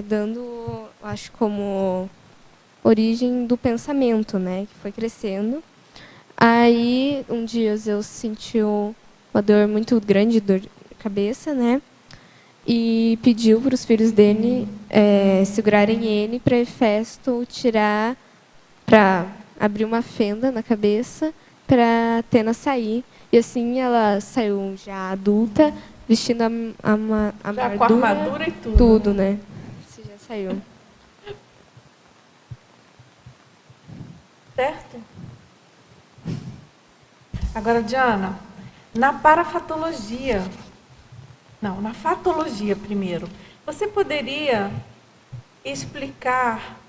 dando, acho, como origem do pensamento, né? Que foi crescendo. Aí um dia Zeus sentiu uma dor muito grande, dor de cabeça, né? E pediu para os filhos dele segurarem ele para Hefesto tirar, para abrir uma fenda na cabeça para Atena sair. E assim ela saiu já adulta, vestindo a armadura, com a armadura e tudo. Tudo, né? Você já saiu. Certo? Agora, Diana, na parafatologia... Não, na fatologia primeiro. Você poderia explicar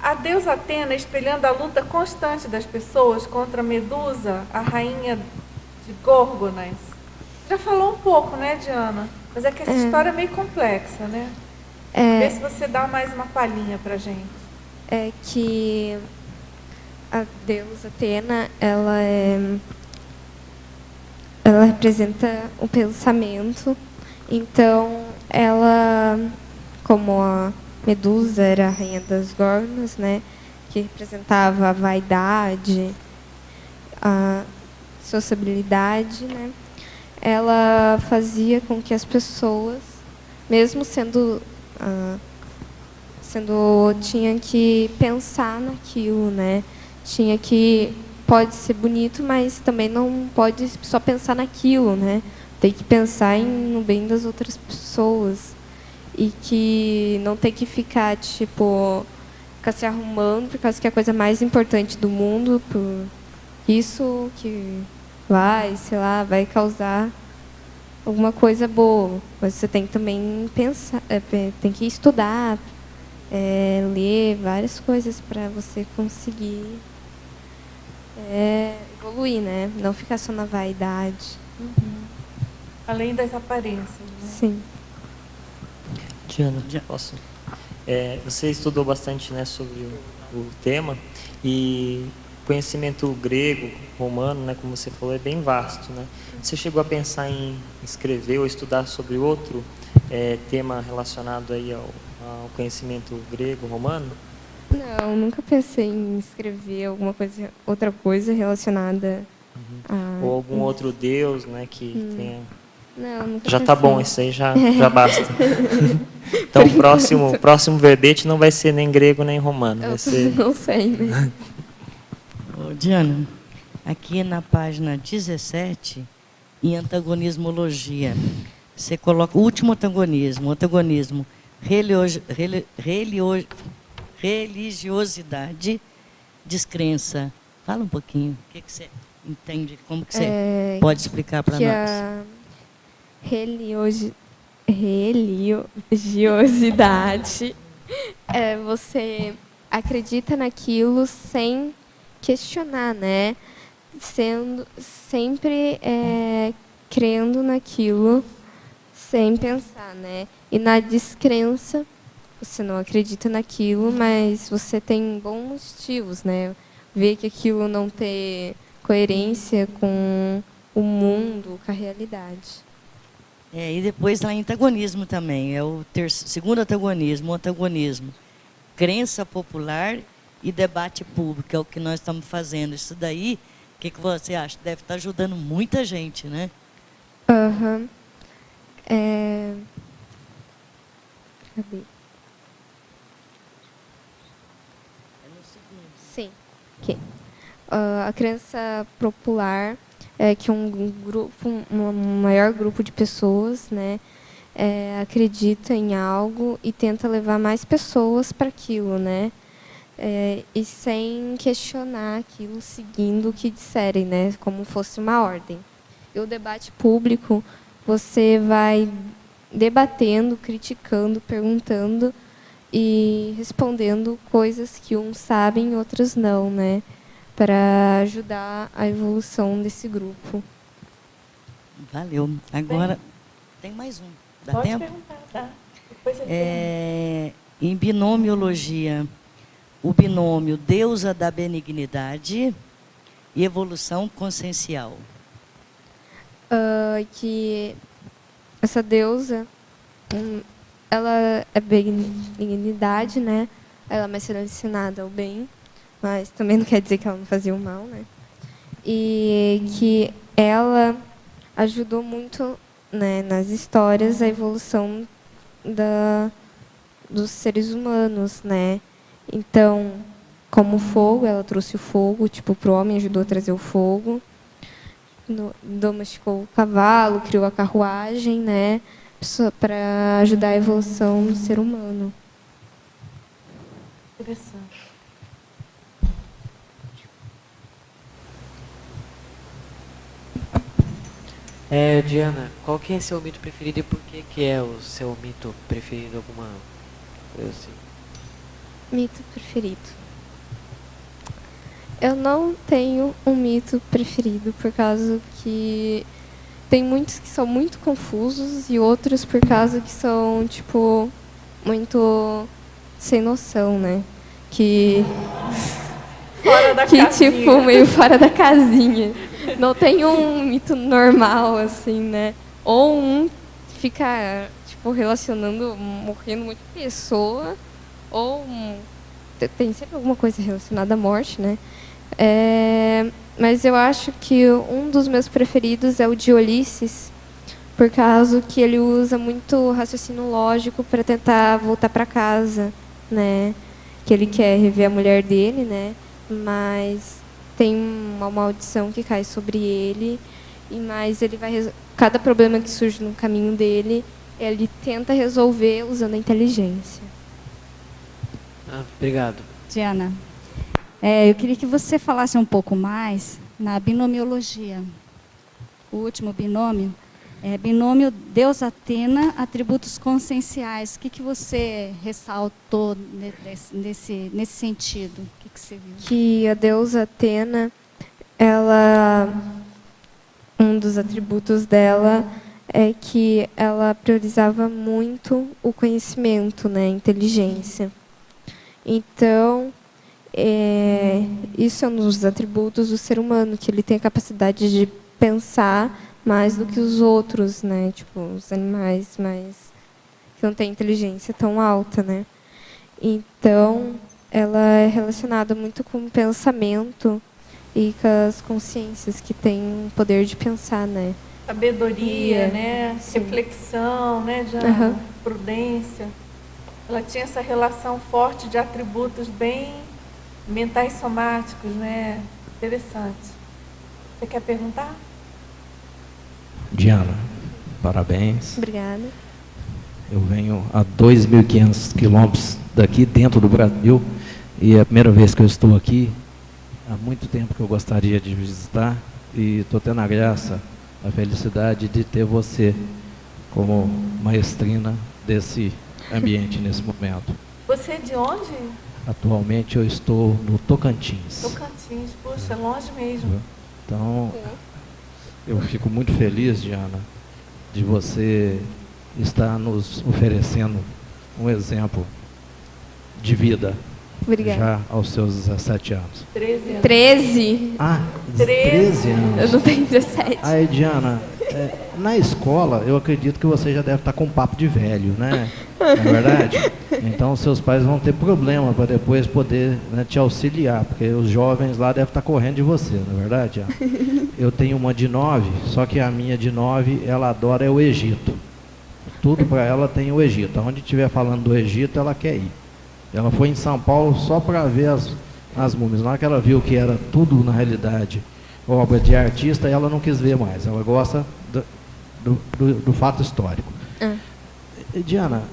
a deusa Atena espelhando a luta constante das pessoas contra Medusa, a rainha de Górgonas? Já falou um pouco, né, Diana? Mas é que essa história é meio complexa, né? Vê se você dá mais uma palhinha pra gente. É que a deusa Atena, ela representa o pensamento. Então, ela, como a Medusa era a rainha das Gornas, né, que representava a vaidade, a sociabilidade, né, ela fazia com que as pessoas, mesmo tinha que pensar naquilo, né, pode ser bonito, mas também não pode só pensar naquilo, né, tem que pensar no bem das outras pessoas. E que não tem que ficar se arrumando por causa que é a coisa mais importante do mundo, por isso que vai causar alguma coisa boa. Mas você tem que também pensar, tem que estudar, ler várias coisas para você conseguir evoluir, né? Não ficar só na vaidade. Além das aparências, né? Sim. Diana, posso? Você estudou bastante, né, sobre o tema, e conhecimento grego, romano, né, como você falou, é bem vasto, né? Você chegou a pensar em escrever ou estudar sobre outro tema relacionado aí ao conhecimento grego, romano? Não, nunca pensei em escrever outra coisa relacionada a... Ou algum outro deus, né, que tenha... Não, nunca já tá pensei. bom, isso aí já basta. Então, o próximo verbete não vai ser nem grego nem romano. Vai ser... Não sei, né? Diana, aqui na página 17, em antagonismologia, você coloca o último antagonismo, religiosidade, descrença. Fala um pouquinho, o que você entende, como que você pode explicar para nós? Religiosidade você acredita naquilo sem questionar, né? Sempre crendo naquilo sem pensar, né? E na descrença, você não acredita naquilo, mas você tem bons motivos, né? Vê que aquilo não tem coerência com o mundo, com a realidade. E depois lá em antagonismo também, é o segundo antagonismo, o antagonismo. Crença popular e debate público, é o que nós estamos fazendo. Isso daí, o que você acha? Deve estar ajudando muita gente, né? Aham. Cadê? Sim. Okay. A crença popular é que um maior grupo de pessoas, né, acredita em algo e tenta levar mais pessoas para aquilo, né, e sem questionar aquilo, seguindo o que disserem, né, como fosse uma ordem. E o debate público, você vai debatendo, criticando, perguntando e respondendo coisas que uns sabem e outros não, né, para ajudar a evolução desse grupo. Valeu. Agora, tem mais um. Dá Pode tempo? perguntar, tá? Depois eu Em binomiologia, o binômio deusa da benignidade e evolução consciencial. Que essa deusa, ela é benignidade, né? Ela é mais relacionada ao bem, mas também não quer dizer que ela não fazia o mal, né? E que ela ajudou muito, né, nas histórias a evolução dos seres humanos, né? Então, como fogo, ela trouxe o fogo, tipo, para o homem ajudou a trazer o fogo. Domesticou o cavalo, criou a carruagem, né? Para ajudar a evolução do ser humano. Interessante. Diana, qual que é seu mito preferido e por que é o seu mito preferido? Alguma coisa assim? Mito preferido. Eu não tenho um mito preferido, por causa que tem muitos que são muito confusos e outros por causa que são, tipo, muito sem noção, né? Fora da casinha. Tipo, meio fora da casinha. Não tem um mito normal, assim, né? Ou um que fica, tipo, relacionando, morrendo muita pessoa, ou tem sempre alguma coisa relacionada à morte, né? Mas eu acho que um dos meus preferidos é o de Ulisses, por causa que ele usa muito raciocínio lógico para tentar voltar para casa, né? Que ele quer rever a mulher dele, né? Mas tem uma maldição que cai sobre ele, mas ele vai cada problema que surge no caminho dele, ele tenta resolver usando a inteligência. Obrigado. Diana, eu queria que você falasse um pouco mais na binomiologia. O último binômio é binômio Deus-Atena, atributos conscienciais. O que você ressaltou nesse sentido? O que você viu? Que a deusa Atena, um dos atributos dela é que ela priorizava muito o conhecimento, né, a inteligência. Então, isso é um dos atributos do ser humano, que ele tem a capacidade de pensar mais do que os outros, né? Tipo, os animais, mas que não têm inteligência tão alta, né? Então, ela é relacionada muito com o pensamento e com as consciências que têm o poder de pensar, né? Sabedoria, né? Sim. Reflexão, né? Prudência. Ela tinha essa relação forte de atributos bem mentais somáticos, né? Interessante. Você quer perguntar? Diana, parabéns. Obrigada. Eu venho a 2.500 quilômetros daqui, dentro do Brasil, e é a primeira vez que eu estou aqui. Há muito tempo que eu gostaria de visitar, e estou tendo a graça, a felicidade de ter você como maestrina desse ambiente nesse momento. Você é de onde? Atualmente eu estou no Tocantins. Tocantins, puxa, longe mesmo. Então, eu fico muito feliz, Diana, de você estar nos oferecendo um exemplo de vida. Obrigada. Já aos seus 17 anos. 13 anos. 13? Ah, 13 anos. Eu não tenho 17. Aí, Diana, na escola, eu acredito que você já deve estar com um papo de velho, né? Não é verdade? Então, seus pais vão ter problema para depois poder, né, te auxiliar, porque os jovens lá devem estar correndo de você, não é verdade, Diana? Eu tenho uma de 9, só que a minha de 9, ela adora o Egito. Tudo para ela tem o Egito. Onde estiver falando do Egito, ela quer ir. Ela foi em São Paulo só para ver as múmias. Na hora que ela viu que era tudo, na realidade, obra de artista, ela não quis ver mais. Ela gosta do fato histórico. Diana,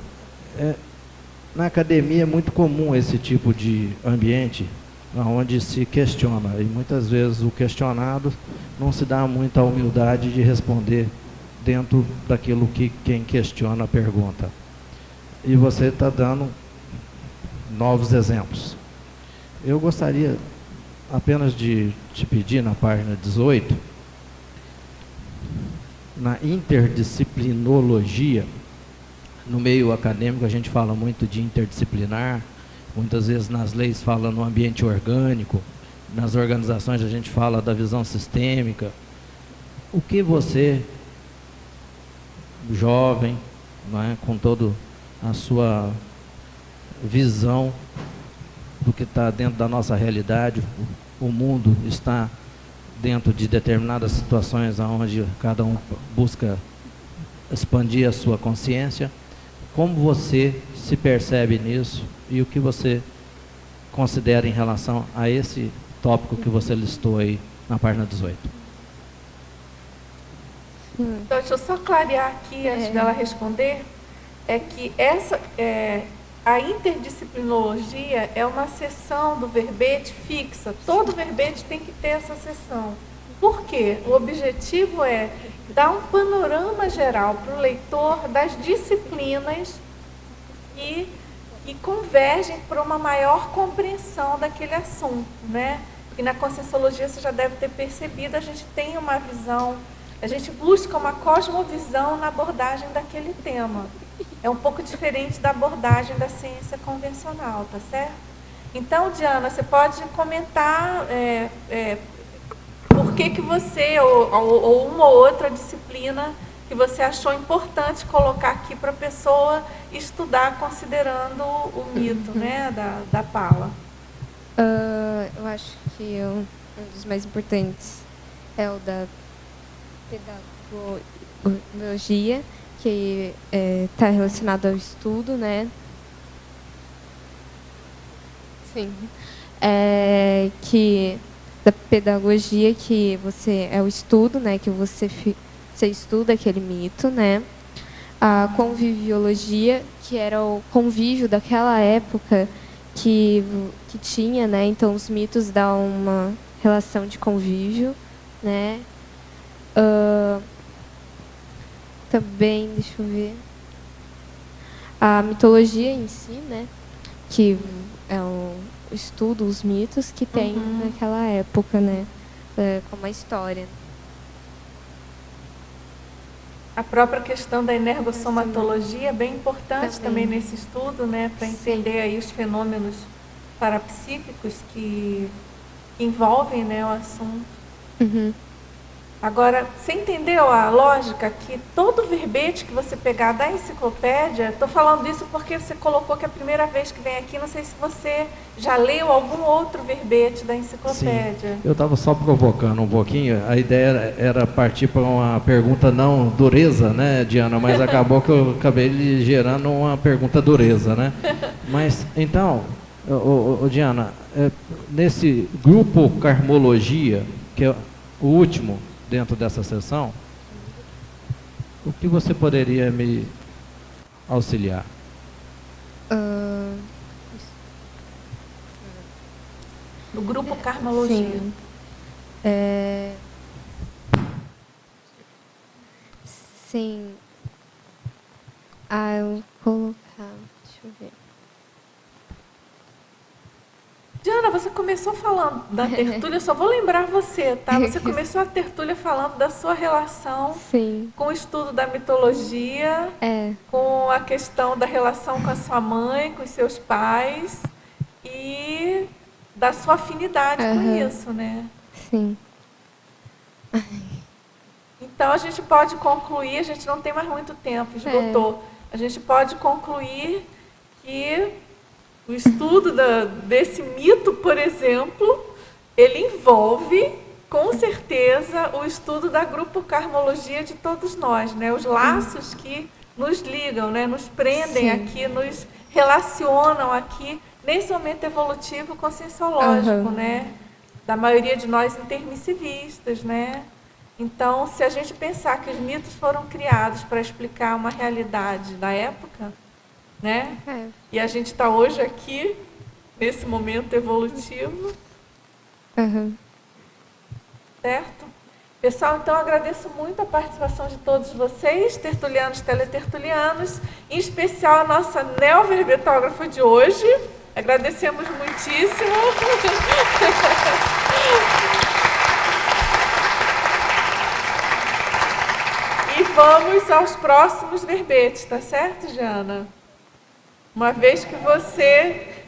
na academia é muito comum esse tipo de ambiente onde se questiona. E muitas vezes o questionado não se dá muita humildade de responder dentro daquilo que quem questiona pergunta. E você está dando novos exemplos. Eu gostaria apenas de te pedir, na página 18, na interdisciplinologia, no meio acadêmico a gente fala muito de interdisciplinar, muitas vezes nas leis fala no ambiente orgânico, nas organizações a gente fala da visão sistêmica. O que você, jovem, não é, com toda a sua visão do que está dentro da nossa realidade, o mundo está dentro de determinadas situações onde cada um busca expandir a sua consciência. Como você se percebe nisso e o que você considera em relação a esse tópico que você listou aí na página 18? Então, deixa eu só clarear aqui, antes dela responder, é que a interdisciplinologia é uma seção do verbete fixa. Todo verbete tem que ter essa seção. Por quê? O objetivo é dar um panorama geral para o leitor das disciplinas que convergem para uma maior compreensão daquele assunto, né? E na Conscienciologia, você já deve ter percebido, a gente tem uma visão, a gente busca uma cosmovisão na abordagem daquele tema. É um pouco diferente da abordagem da ciência convencional, tá certo? Então, Diana, você pode comentar por que você, ou uma ou outra disciplina que você achou importante colocar aqui para a pessoa estudar considerando o mito, né, da Pala? Eu acho que um dos mais importantes é o da pedagogia, que está relacionado ao estudo, né? Sim. Que da pedagogia, que é o estudo, né? Que você estuda aquele mito, né? A conviviologia, que era o convívio daquela época que tinha, né? Então os mitos dão uma relação de convívio, né? Também, deixa eu ver, a mitologia em si, né? Que é o estudo, os mitos que tem naquela época, né? Como a história. A própria questão da energossomatologia é bem importante também nesse estudo, né? Para entender aí os fenômenos parapsíquicos que envolvem, né, o assunto. Agora, você entendeu a lógica que todo verbete que você pegar da enciclopédia, estou falando isso porque você colocou que é a primeira vez que vem aqui, não sei se você já leu algum outro verbete da enciclopédia. Sim, eu estava só provocando um pouquinho, a ideia era partir para uma pergunta não dureza, né, Diana, mas acabou que eu acabei gerando uma pergunta dureza, né? Mas, então, Diana, nesse grupo Karmologia, que é o último dentro dessa sessão, o que você poderia me auxiliar? No grupo Karmologia. Sim. Sim. Eu vou colocar, deixa eu ver. Diana, você começou falando da tertúlia, só vou lembrar você, tá? Você começou a tertúlia falando da sua relação com o estudo da mitologia, com a questão da relação com a sua mãe, com os seus pais e da sua afinidade com isso, né? Sim. Então, a gente pode concluir, a gente não tem mais muito tempo, esgotou. A gente pode concluir que o estudo desse mito, por exemplo, ele envolve, com certeza, o estudo da grupo Karmologia de todos nós, né? Os laços que nos ligam, né? Nos prendem aqui, nos relacionam aqui, nesse momento evolutivo conscienciológico, né? Da maioria de nós intermissivistas, né? Então, se a gente pensar que os mitos foram criados para explicar uma realidade da época, né? E a gente está hoje aqui, nesse momento evolutivo. Certo? Pessoal, então agradeço muito a participação de todos vocês, tertulianos, teletertulianos, em especial a nossa neoverbetógrafa de hoje. Agradecemos muitíssimo. E vamos aos próximos verbetes, tá certo, Jana? Uma vez que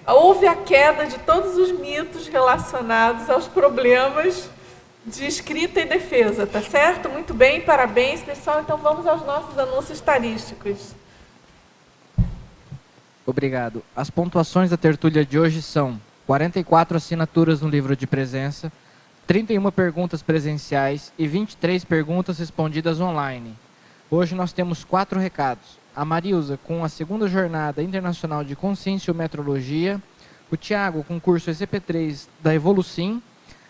houve a queda de todos os mitos relacionados aos problemas de escrita e defesa, tá certo? Muito bem, parabéns, pessoal. Então vamos aos nossos anúncios tarísticos. Obrigado. As pontuações da tertúlia de hoje são 44 assinaturas no livro de presença, 31 perguntas presenciais e 23 perguntas respondidas online. Hoje nós temos 4 recados. A Marilza com a 2ª Jornada Internacional de Conscienciometrologia, o Tiago com o curso ECP3 da Evolucim,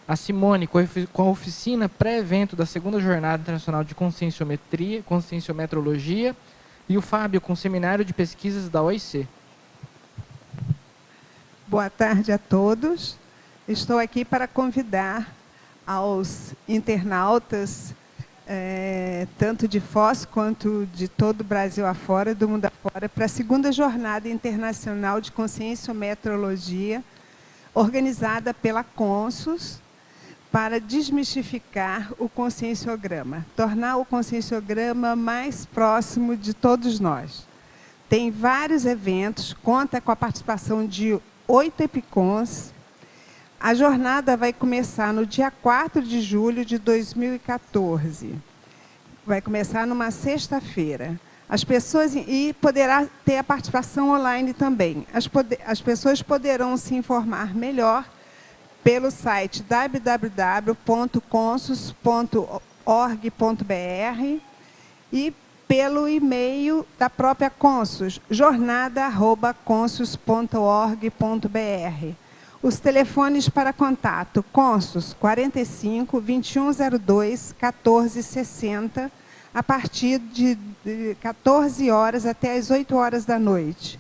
a Simone com a oficina pré-evento da 2ª Jornada Internacional de Conscienciometrologia e o Fábio com o Seminário de Pesquisas da OIC. Boa tarde a todos. Estou aqui para convidar aos internautas, tanto de Foz quanto de todo o Brasil afora, do mundo afora, para a 2ª Jornada Internacional de Conscienciometrologia, organizada pela Consus, para desmistificar o conscienciograma, tornar o conscienciograma mais próximo de todos nós. Tem vários eventos, conta com a participação de 8 EPICONs, A jornada vai começar no dia 4 de julho de 2014. Vai começar numa sexta-feira. As pessoas, e poderá ter a participação online também. As pessoas poderão se informar melhor pelo site www.consus.org.br e pelo e-mail da própria Consus, jornada@consus.org.br. Os telefones para contato: Consus 45 2102 1460, a partir de 14 horas até as 8 horas da noite.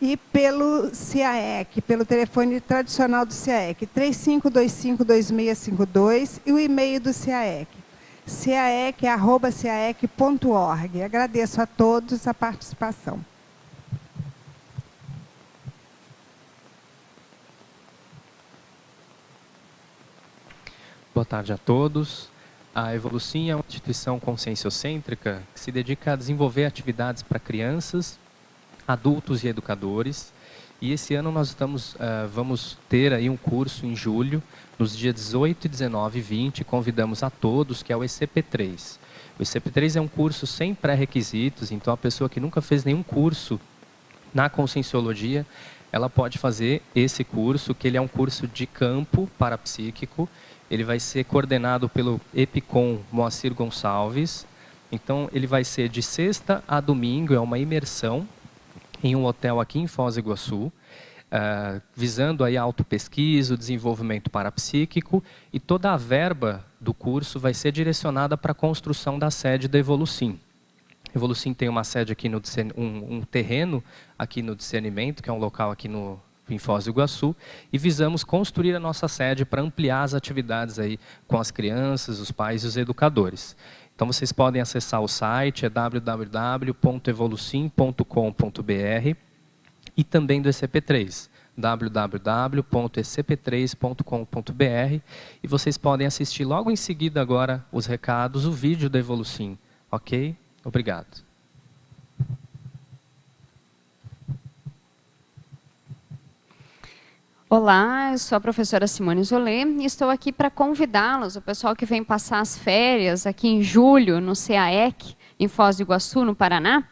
E pelo CIAEC, pelo telefone tradicional do CIAEC, 3525-2652, e o e-mail do CIAEC, ciaec@ciaec.org. Agradeço a todos a participação. Boa tarde a todos. A Evolucim é uma instituição conscienciocêntrica que se dedica a desenvolver atividades para crianças, adultos e educadores. E esse ano nós vamos ter aí um curso em julho, nos dias 18, 19 e 20. Convidamos a todos, que é o ECP3. O ECP3 é um curso sem pré-requisitos, então a pessoa que nunca fez nenhum curso na Conscienciologia, ela pode fazer esse curso, que ele é um curso de campo parapsíquico. Ele vai ser coordenado pelo EPICOM Moacir Gonçalves. Então, ele vai ser de sexta a domingo, é uma imersão em um hotel aqui em Foz do Iguaçu, visando aí a autopesquisa, o desenvolvimento parapsíquico, e toda a verba do curso vai ser direcionada para a construção da sede da Evolucim. A Evolucim tem uma sede aqui, um terreno aqui no Discernimento, que é um local aqui em Foz do Iguaçu, e visamos construir a nossa sede para ampliar as atividades aí com as crianças, os pais e os educadores. Então vocês podem acessar o site, é www.evolucim.com.br, e também do ECP3, www.ecp3.com.br, e vocês podem assistir logo em seguida agora os recados, o vídeo da Evolucim, ok? Obrigado. Olá, eu sou a professora Simone Zolê e estou aqui para convidá-los, o pessoal que vem passar as férias aqui em julho no CIAEC, em Foz do Iguaçu, no Paraná,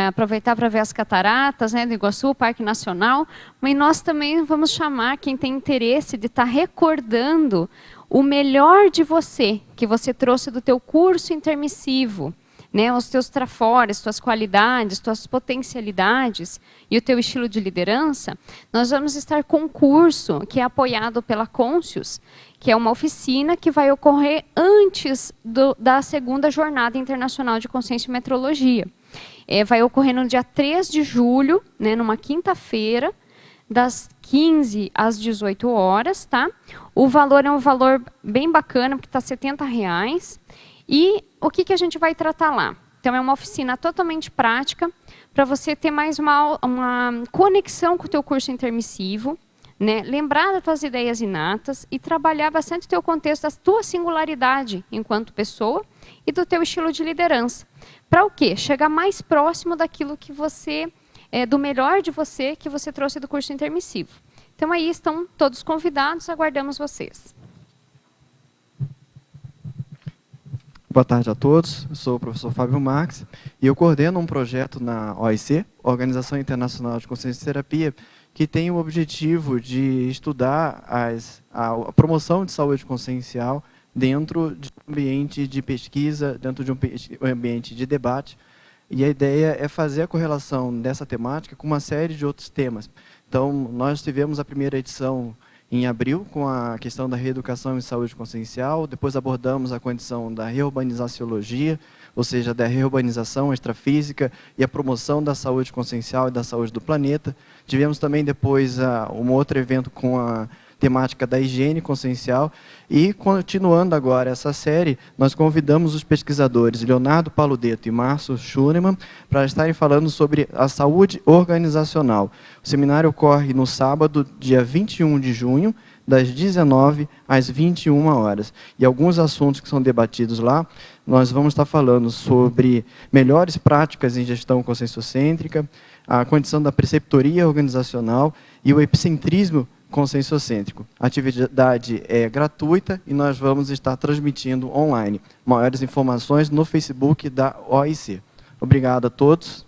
aproveitar para ver as cataratas, né, do Iguaçu, Parque Nacional, mas nós também vamos chamar quem tem interesse de estar recordando o melhor de você, que você trouxe do teu curso intermissivo, né, os teus trafores, tuas qualidades, tuas potencialidades e o teu estilo de liderança. Nós vamos estar com um curso que é apoiado pela Conscius, que é uma oficina que vai ocorrer antes da segunda Jornada Internacional de Consciência e Metrologia. Vai ocorrer no dia 3 de julho, né, numa quinta-feira, das 15 às 18 horas, tá? O valor é um valor bem bacana, porque está R$ 70. E o que a gente vai tratar lá? Então, é uma oficina totalmente prática, para você ter mais uma conexão com o teu curso intermissivo, né? Lembrar das tuas ideias inatas e trabalhar bastante o teu contexto, da tua singularidade enquanto pessoa e do teu estilo de liderança. Para o quê? Chegar mais próximo daquilo que você, do melhor de você que você trouxe do curso intermissivo. Então, aí estão todos convidados, aguardamos vocês. Boa tarde a todos, eu sou o professor Fábio Marques e eu coordeno um projeto na OIC, Organização Internacional de Consciência e Terapia, que tem o objetivo de estudar a promoção de saúde consciencial dentro de um ambiente de pesquisa, dentro de um ambiente de debate. E a ideia é fazer a correlação dessa temática com uma série de outros temas. Então, nós tivemos a primeira edição em abril, com a questão da reeducação em saúde consciencial. Depois abordamos a condição da reurbanizaciologia, ou seja, da reurbanização extrafísica e a promoção da saúde consciencial e da saúde do planeta. Tivemos também depois um outro evento com a temática da higiene consciencial. E, continuando agora essa série, nós convidamos os pesquisadores Leonardo Paludeto e Márcio Schunemann para estarem falando sobre a saúde organizacional. O seminário ocorre no sábado, dia 21 de junho, das 19 às 21 horas. E alguns assuntos que são debatidos lá, nós vamos estar falando sobre melhores práticas em gestão conscienciocêntrica, a condição da preceptoria organizacional e o epicentrismo conscienciocêntrico. A atividade é gratuita e nós vamos estar transmitindo online. Maiores informações no Facebook da OIC. Obrigado a todos.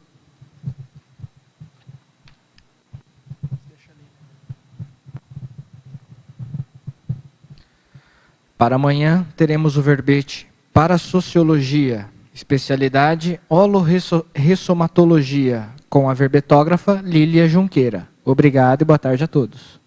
Para amanhã, teremos o verbete para Sociologia, especialidade Olo-Ressomatologia, com a verbetógrafa Lília Junqueira. Obrigado e boa tarde a todos.